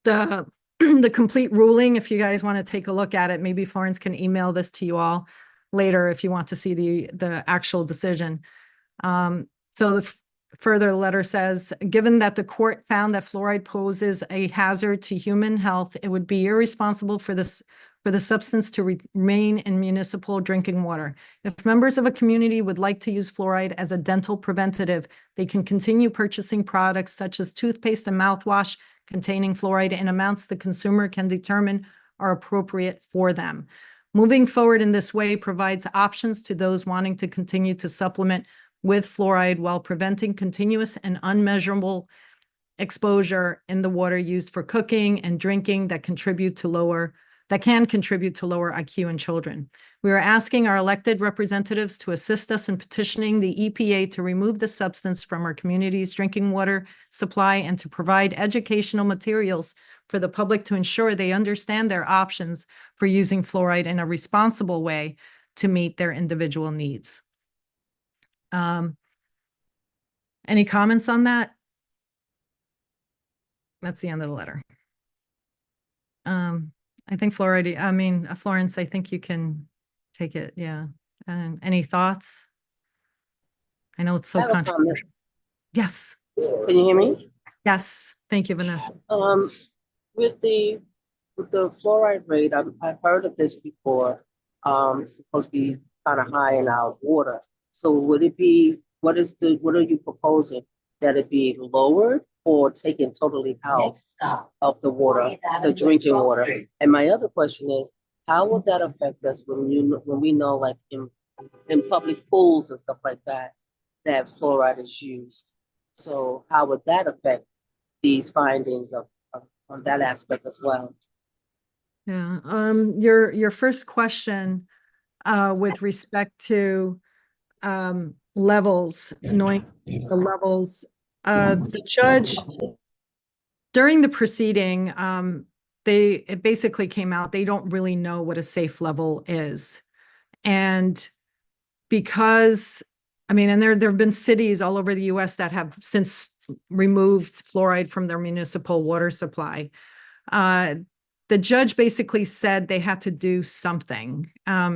the the complete ruling, if you guys want to take a look at it, maybe Florence can email this to you all later if you want to see the actual decision. So the further letter says, given that the court found that fluoride poses a hazard to human health, it would be irresponsible for the substance to remain in municipal drinking water. If members of a community would like to use fluoride as a dental preventative, they can continue purchasing products such as toothpaste and mouthwash containing fluoride in amounts the consumer can determine are appropriate for them. Moving forward in this way provides options to those wanting to continue to supplement with fluoride while preventing continuous and unmeasurable exposure in the water used for cooking and drinking that can contribute to lower IQ in children. We are asking our elected representatives to assist us in petitioning the EPA to remove the substance from our community's drinking water supply and to provide educational materials for the public to ensure they understand their options for using fluoride in a responsible way to meet their individual needs. Any comments on that? That's the end of the letter. I think Florence, I think you can take it. Yeah. Any thoughts? I know it's so I have a comment. controversial. Yes. Can you hear me? Yes. Thank you, Vanessa. With the fluoride rate, I've heard of this before. It's supposed to be kind of high in our water. So would it be, what are you proposing? That it be lowered or taken totally out of the water, the drinking water? And my other question is, how would that affect us when we know, like in public pools and stuff like that, that fluoride is used? So how would that affect these findings on that aspect as well? Yeah. Your first question with respect to levels, knowing the levels, the judge during the proceeding, it basically came out they don't really know what a safe level is. And because, and there have been cities all over the US that have since removed fluoride from their municipal water supply. The judge basically said they had to do something.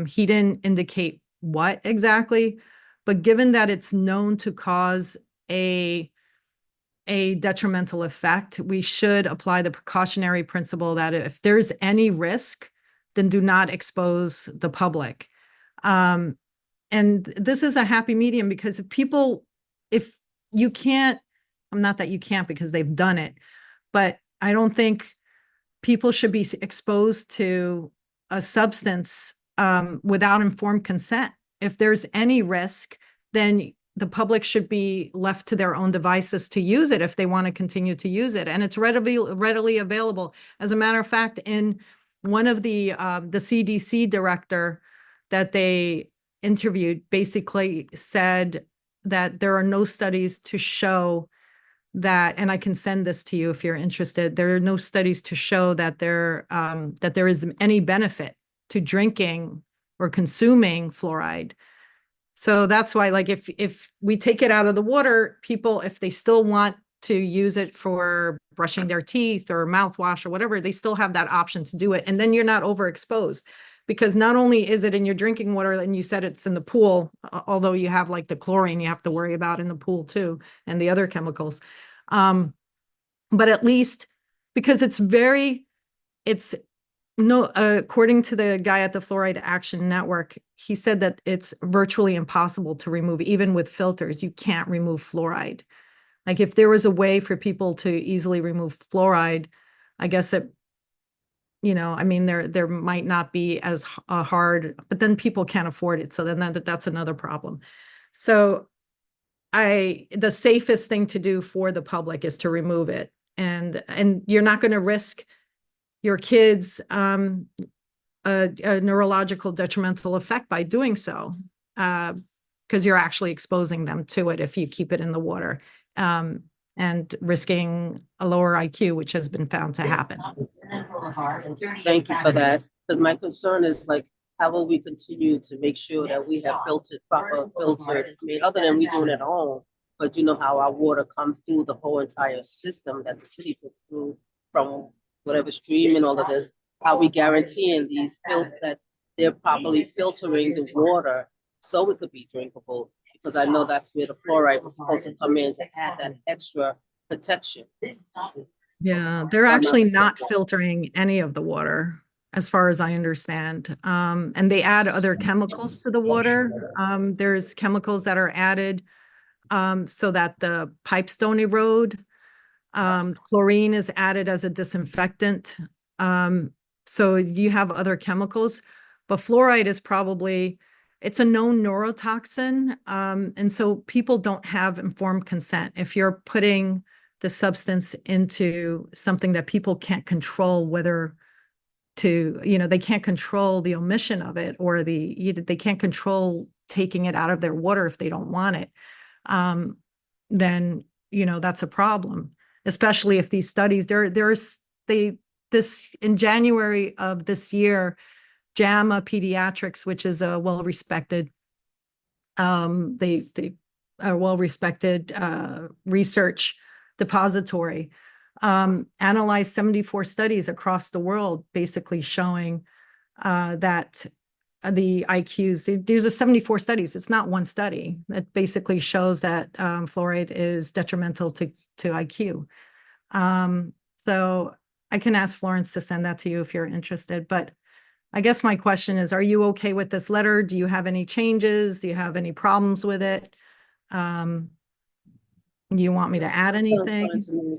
He didn't indicate what exactly, but given that it's known to cause a detrimental effect, we should apply the precautionary principle that if there's any risk, then do not expose the public. And this is a happy medium because if you can't, not that you can't because they've done it, but I don't think people should be exposed to a substance without informed consent. If there's any risk, then the public should be left to their own devices to use it if they want to continue to use it. And it's readily available. As a matter of fact, in one of the CDC director that they interviewed basically said that there are no studies to show that, and I can send this to you if you're interested, there are no studies to show that there is any benefit to drinking or consuming fluoride. So that's why, like, if we take it out of the water, people, if they still want to use it for brushing their teeth or mouthwash or whatever, they still have that option to do it. And then you're not overexposed, because not only is it in your drinking water, and you said it's in the pool, although you have like the chlorine you have to worry about in the pool too, and the other chemicals. But at least because according to the guy at the Fluoride Action Network, he said that it's virtually impossible to remove, even with filters. You can't remove fluoride. Like if there was a way for people to easily remove fluoride, I guess there might not be as hard, but then people can't afford it. So then that's another problem. So the safest thing to do for the public is to remove it. And you're not going to risk your kids a neurological detrimental effect by doing so, because you're actually exposing them to it if you keep it in the water, and risking a lower IQ, which has been found to happen. Thank you for that. Because my concern is, like, how will we continue to make sure that we have proper filtered, other than we do it at home, but you know how our water comes through the whole entire system that the city puts through from whatever stream and all of this, are we guaranteeing that they're properly filtering the water so it could be drinkable? Because I know that's where the fluoride was supposed to come in to add that extra protection. Yeah, they're I'm not actually sure not why. filtering any of the water, as far as I understand. And they add other chemicals to the water. There's chemicals that are added so that the pipes don't erode. Chlorine is added as a disinfectant. So you have other chemicals, but fluoride is probably, it's a known neurotoxin. And so people don't have informed consent. If you're putting the substance into something that people can't control whether to, they can't control the omission of it, or they can't control taking it out of their water if they don't want it, then, that's a problem, especially if these studies, in January of this year, JAMA Pediatrics, which is a well-respected, research depository, analyzed 74 studies across the world, basically showing that the IQs, these are 74 studies. It's not one study that basically shows that fluoride is detrimental to IQ. So I can ask Florence to send that to you if you're interested. But I guess my question is, are you okay with this letter? Do you have any changes? Do you have any problems with it? Do you want me to add That sounds anything? fine to me.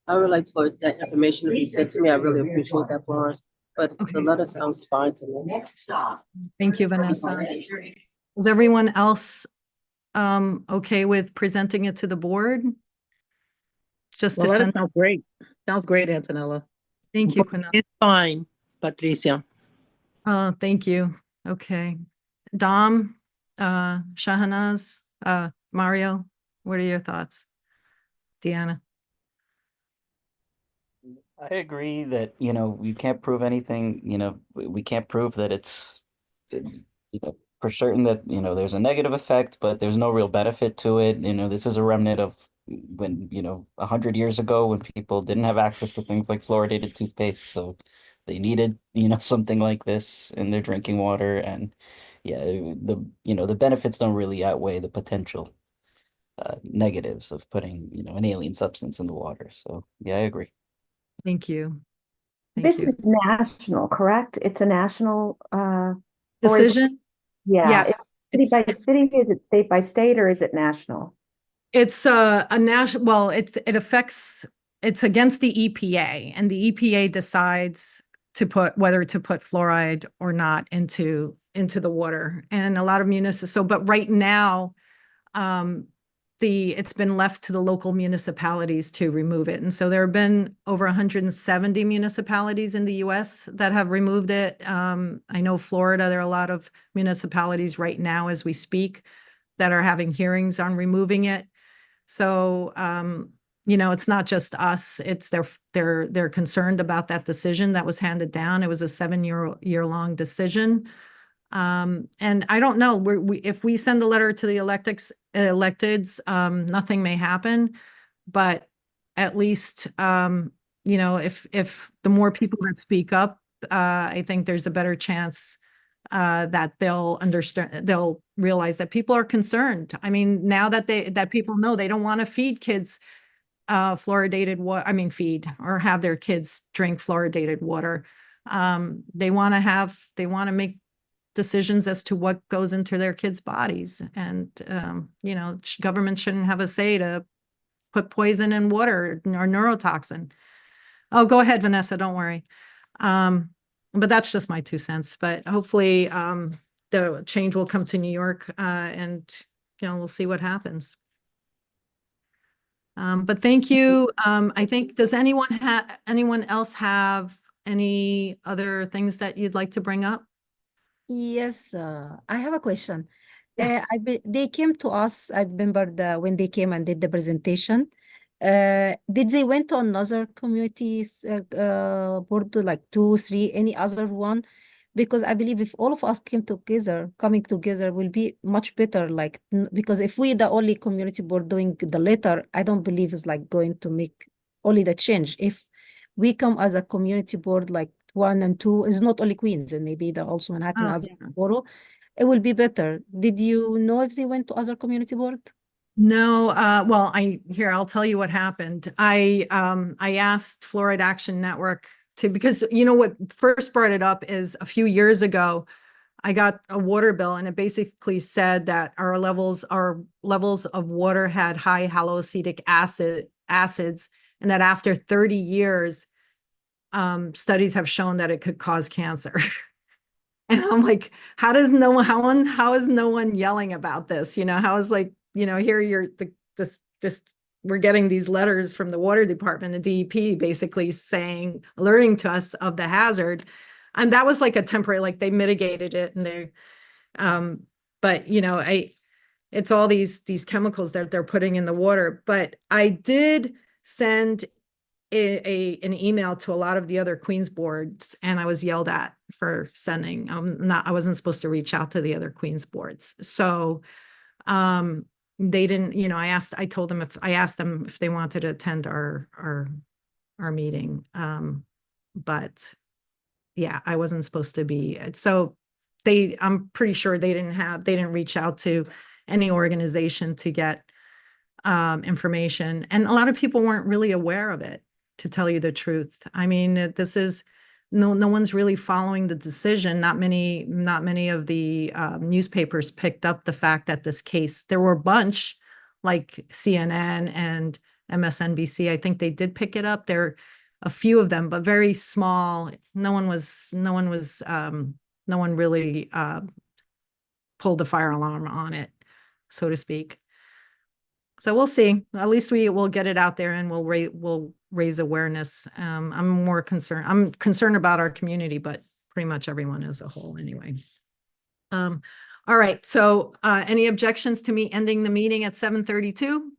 I would like for that information to be sent to me. I really appreciate that, Florence. But Okay. the letter sounds fine to me. Thank you, Vanessa. Is everyone else okay with presenting it to the board? Just The to letter send, sounds great. Sounds great, Antonella. thank you, Quinn. It's fine, Patricia. Thank you. Okay. Dom, Shahanaz, Mario, what are your thoughts? Deanna? I agree that, we can't prove anything, we can't prove that for certain that, there's a negative effect, but there's no real benefit to it. This is a remnant of when, 100 years ago when people didn't have access to things like fluoridated toothpaste. So they needed, something like this in their drinking water. And yeah, the benefits don't really outweigh the potential negatives of putting, an alien substance in the water. So yeah, I agree. Thank you. Thank This you. is national, correct? It's a national or is it- Decision? yeah. Yes. City by It's city, is it state by state, or is it national? It's a national, well, it affects, it's against the EPA, and the EPA decides whether to put fluoride or not into the water. And a lot of but right now, it's been left to the local municipalities to remove it. And so there have been over 170 municipalities in the US that have removed it. I know Florida, there are a lot of municipalities right now as we speak that are having hearings on removing it. So, it's not just us, it's they're concerned about that decision that was handed down. It was a 7-year-long decision. And I don't know, if we send a letter to the electeds, nothing may happen, but at least, if the more people that speak up, I think there's a better chance that they'll realize that people are concerned. I mean, now that people know they don't want to feed kids fluoridated water, feed or have their kids drink fluoridated water. They want to make decisions as to what goes into their kids' bodies. And, government shouldn't have a say to put poison in water or neurotoxin. Oh, go ahead, Vanessa, don't worry. But that's just my 2 cents, but hopefully the change will come to New York and, we'll see what happens. But thank you. I think, does anyone else have any other things that you'd like to bring up? Yes, I have a question. Yes. They came to us. I remember when they came and did the presentation. Did they went to another communities board, like 2, 3, any other one? Because I believe if all of us coming together will be much better. Like because if we the only community board doing the letter, I don't believe it's like going to make only the change. If we come as a community board, like 1 and 2, is not only Queens, and maybe there also Manhattan Oh, as yeah. borough. It will be better. Did you know if they went to other community board? No, well, I'll tell you what happened. I asked Fluoride Action Network to, because you know what first brought it up is a few years ago, I got a water bill and it basically said that our levels of water had high haloacetic acids, and that after 30 years, studies have shown that it could cause cancer. And I'm like, how is no one yelling about this? You know, how is like, you know, here you're just we're getting these letters from the water department, the DEP, basically saying, alerting to us of the hazard. And that was like a temporary, like they mitigated it, and but you know, it's all these chemicals that they're putting in the water. But I did send an email to a lot of the other Queens boards, and I was yelled at for sending. I wasn't supposed to reach out to the other Queens boards. So they didn't, you know, I asked them if they wanted to attend our meeting. But yeah, I wasn't supposed to be. So I'm pretty sure they didn't reach out to any organization to get information. And a lot of people weren't really aware of it, to tell you the truth. I mean, this is no one's really following the decision. Not many of the newspapers picked up the fact that this case, there were a bunch like CNN and MSNBC. I think they did pick it up. There are a few of them, but very small. No one really pulled the fire alarm on it, so to speak. So we'll see. At least we will get it out there, and we'll raise awareness. I'm concerned about our community, but pretty much everyone as a whole anyway. All right. So any objections to me ending the meeting at 7:32?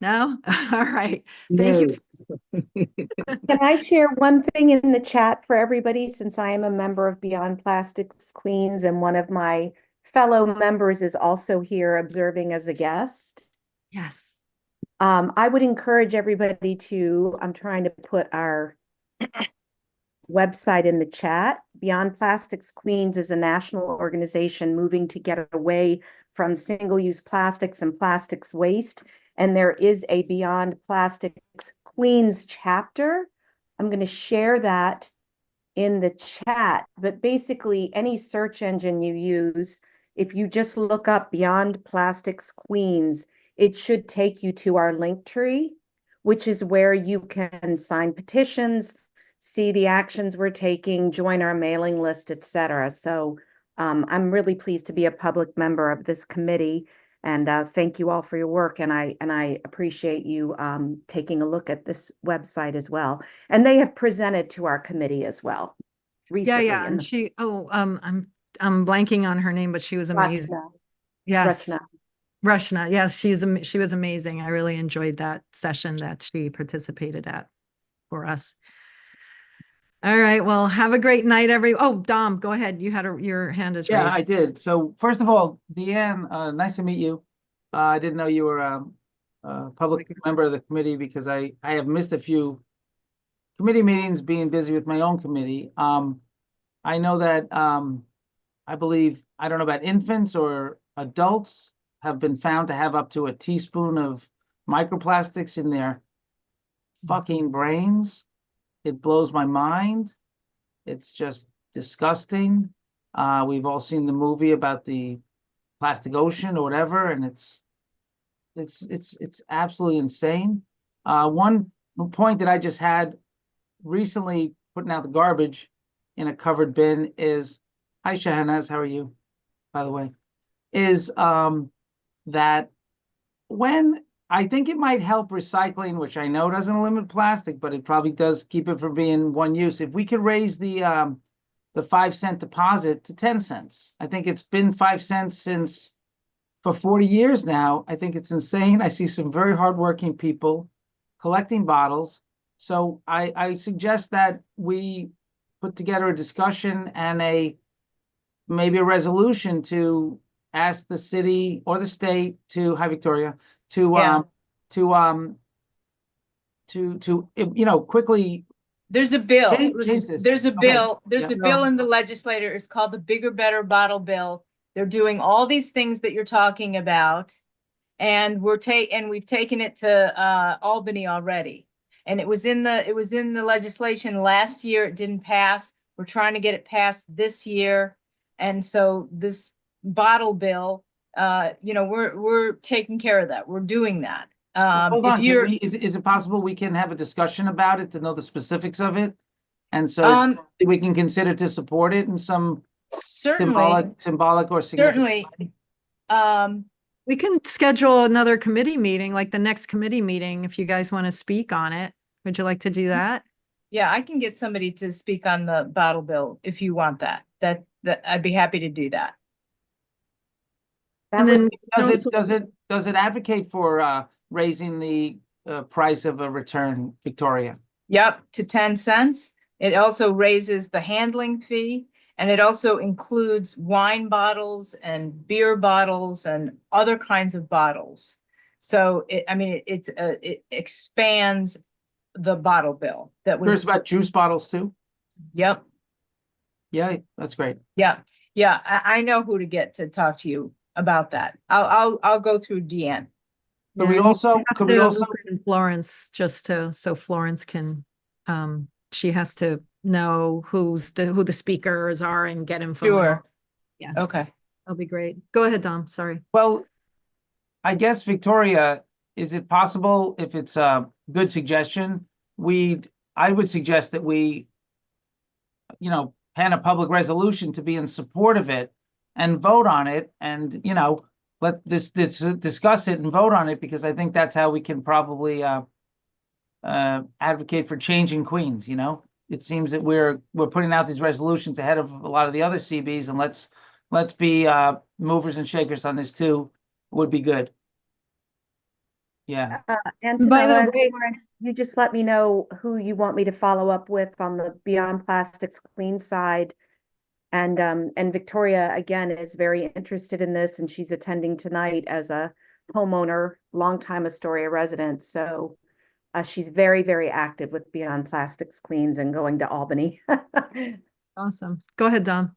No? All right. Thank you. Can I share one thing in the chat for everybody, since I am a member of Beyond Plastics Queens and one of my fellow members is also here observing as a guest? Yes. I would encourage everybody to, I'm trying to put our website in the chat. Beyond Plastics Queens is a national organization moving to get away from single-use plastics and plastics waste. And there is a Beyond Plastics Queens chapter. I'm going to share that in the chat, but basically any search engine you use, if you just look up Beyond Plastics Queens, it should take you to our link tree, which is where you can sign petitions, see the actions we're taking, join our mailing list, etc. So I'm really pleased to be a public member of this committee, and thank you all for your work. And I appreciate you taking a look at this website as well. And they have presented to our committee as well recently. Yeah. And I'm blanking on her name, but she was amazing. Rachna. Yes. Rachna. Rachna. Yes, she was amazing. I really enjoyed that session that she participated at for us. All right. Well, have a great night, Dom, go ahead. You had your hand is raised. Yeah, I did. So first of all, Deanne, nice to meet you. I didn't know you were a public member of the committee because I have missed a few committee meetings being busy with my own committee. I know that I believe, I don't know about infants or adults, have been found to have up to a teaspoon of microplastics in their fucking brains. It blows my mind. It's just disgusting. We've all seen the movie about the plastic ocean or whatever, and it's absolutely insane. One point that I just had recently, putting out the garbage in a covered bin, is, hi Shahanaz, how are you, by the way, is that when I think it might help recycling, which I know doesn't limit plastic, but it probably does keep it from being one use. If we could raise the 5-cent deposit to 10 cents, I think it's been 5 cents for 40 years now. I think it's insane. I see some very hardworking people collecting bottles. So I suggest that we put together a discussion and maybe a resolution to ask the city or the state to, hi Victoria, to quickly. There's a bill. Change Listen, this. there's a Okay. bill. There's Yeah. a bill in the legislature. It's called the Bigger, Better Bottle Bill. They're doing all these things that you're talking about. And we've taken it to Albany already. And it was in the legislation last year. It didn't pass. We're trying to get it passed this year. And so this bottle bill, we're taking care of that. We're doing that. Hold If on, you're is it possible we can have a discussion about it to know the specifics of it? And so we can consider to support it in some certainly symbolic or significant. certainly We can schedule another committee meeting, like the next committee meeting, if you guys want to speak on it. Would you like to do that? yeah, I can get somebody to speak on the bottle bill if you want that. That I'd be happy to do that. And then Does it advocate for raising the price of a return, Victoria? Yep, to 10 cents. It also raises the handling fee, and it also includes wine bottles and beer bottles and other kinds of bottles. So it expands the bottle bill that There's was. about juice bottles too? Yep. Yeah, that's great. Yeah. Yeah. I know who to get to talk to you about that. I'll go through Deanne. But we Yeah, also, could we also, and Florence, so Florence can, she has to know who the speakers are and get info. Sure. Yeah. Okay. That'll be great. Go ahead, Dom, sorry. well, I guess, Victoria, is it possible, if it's a good suggestion, I would suggest that we, pen a public resolution to be in support of it and vote on it and, let this discuss it and vote on it, because I think that's how we can probably advocate for change in Queens. It seems that we're putting out these resolutions ahead of a lot of the other CBs, and let's be movers and shakers on this too. Would be good. Yeah. Antonella and way- Florence, you just let me know who you want me to follow up with on the Beyond Plastics Clean side. And Victoria, again, is very interested in this, and she's attending tonight as a homeowner, longtime Astoria resident. So she's very, very active with Beyond Plastics Cleans and going to Albany. Awesome. Go ahead, Dom.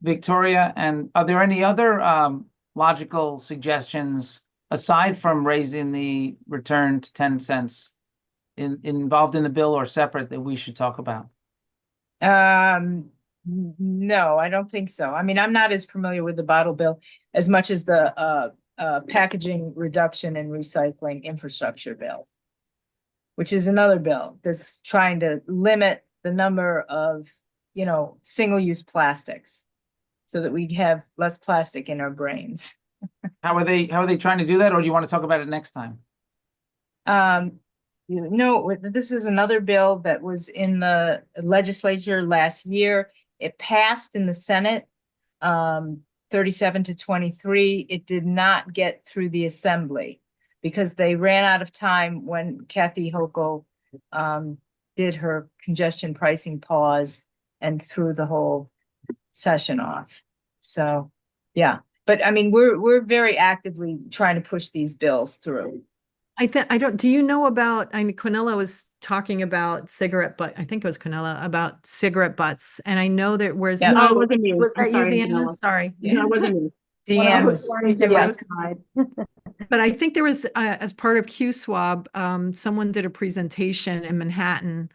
Victoria, and are there any other logical suggestions aside from raising the return to 10 cents involved in the bill or separate that we should talk about? No, I don't think so. I mean, I'm not as familiar with the bottle bill as much as the packaging reduction and recycling infrastructure bill, which is another bill that's trying to limit the number of, single-use plastics so that we have less plastic in our brains. How are they trying to do that, or do you want to talk about it next time? No, this is another bill that was in the legislature last year. It passed in the Senate, 37-23. It did not get through the Assembly because they ran out of time when Kathy Hochul did her congestion pricing pause and threw the whole session off. So, yeah. But I mean, we're very actively trying to push these bills through. Do you know about, Quinella was talking about cigarette butt, I think it was Quinella, about cigarette butts. And I know that where's. Yeah. No, it wasn't me. Was I'm that you, sorry, Deanna? Janella. Sorry. No, it wasn't me. Deanne was, yeah. But I think there was, as part of QSWAB, someone did a presentation in Manhattan,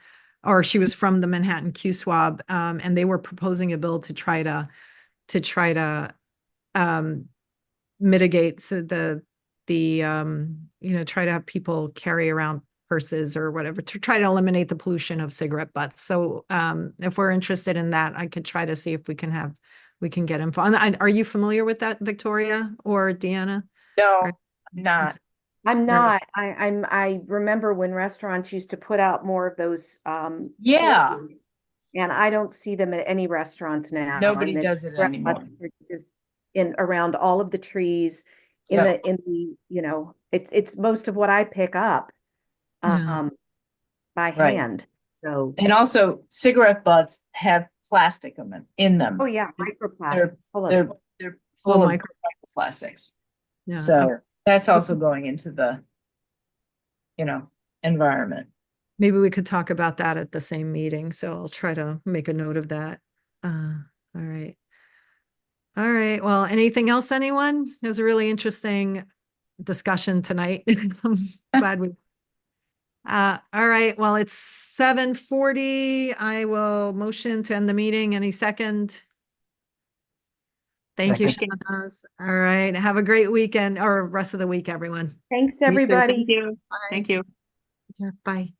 or she was from the Manhattan QSWAB, and they were proposing a bill to try to mitigate try to have people carry around purses or whatever to try to eliminate the pollution of cigarette butts. So if we're interested in that, I could try to see if we can get info. Are you familiar with that, Victoria or Deanna? No, I'm not. I'm not. I remember when restaurants used to put out more of those. Yeah. And I don't see them at any restaurants now. Nobody And the does it cigarette anymore. butts are just in around all of the trees Yeah. it's most of what I pick up Yeah. by Right. hand. So And also cigarette butts have plastic in them. oh yeah, microplastics full of They're full of micro- microplastics. Yeah. So that's also going into the, environment. maybe we could talk about that at the same meeting. So I'll try to make a note of that. All right. All right. Well, anything else, anyone? It was a really interesting discussion tonight. I'm glad we. All right. Well, it's 7:40. I will motion to end the meeting. Any second? Thank you, Second. Shanas. All right. Have a great weekend or rest of the week, everyone. Thanks, You too. everybody. Thank you. Bye. Thank you. Bye.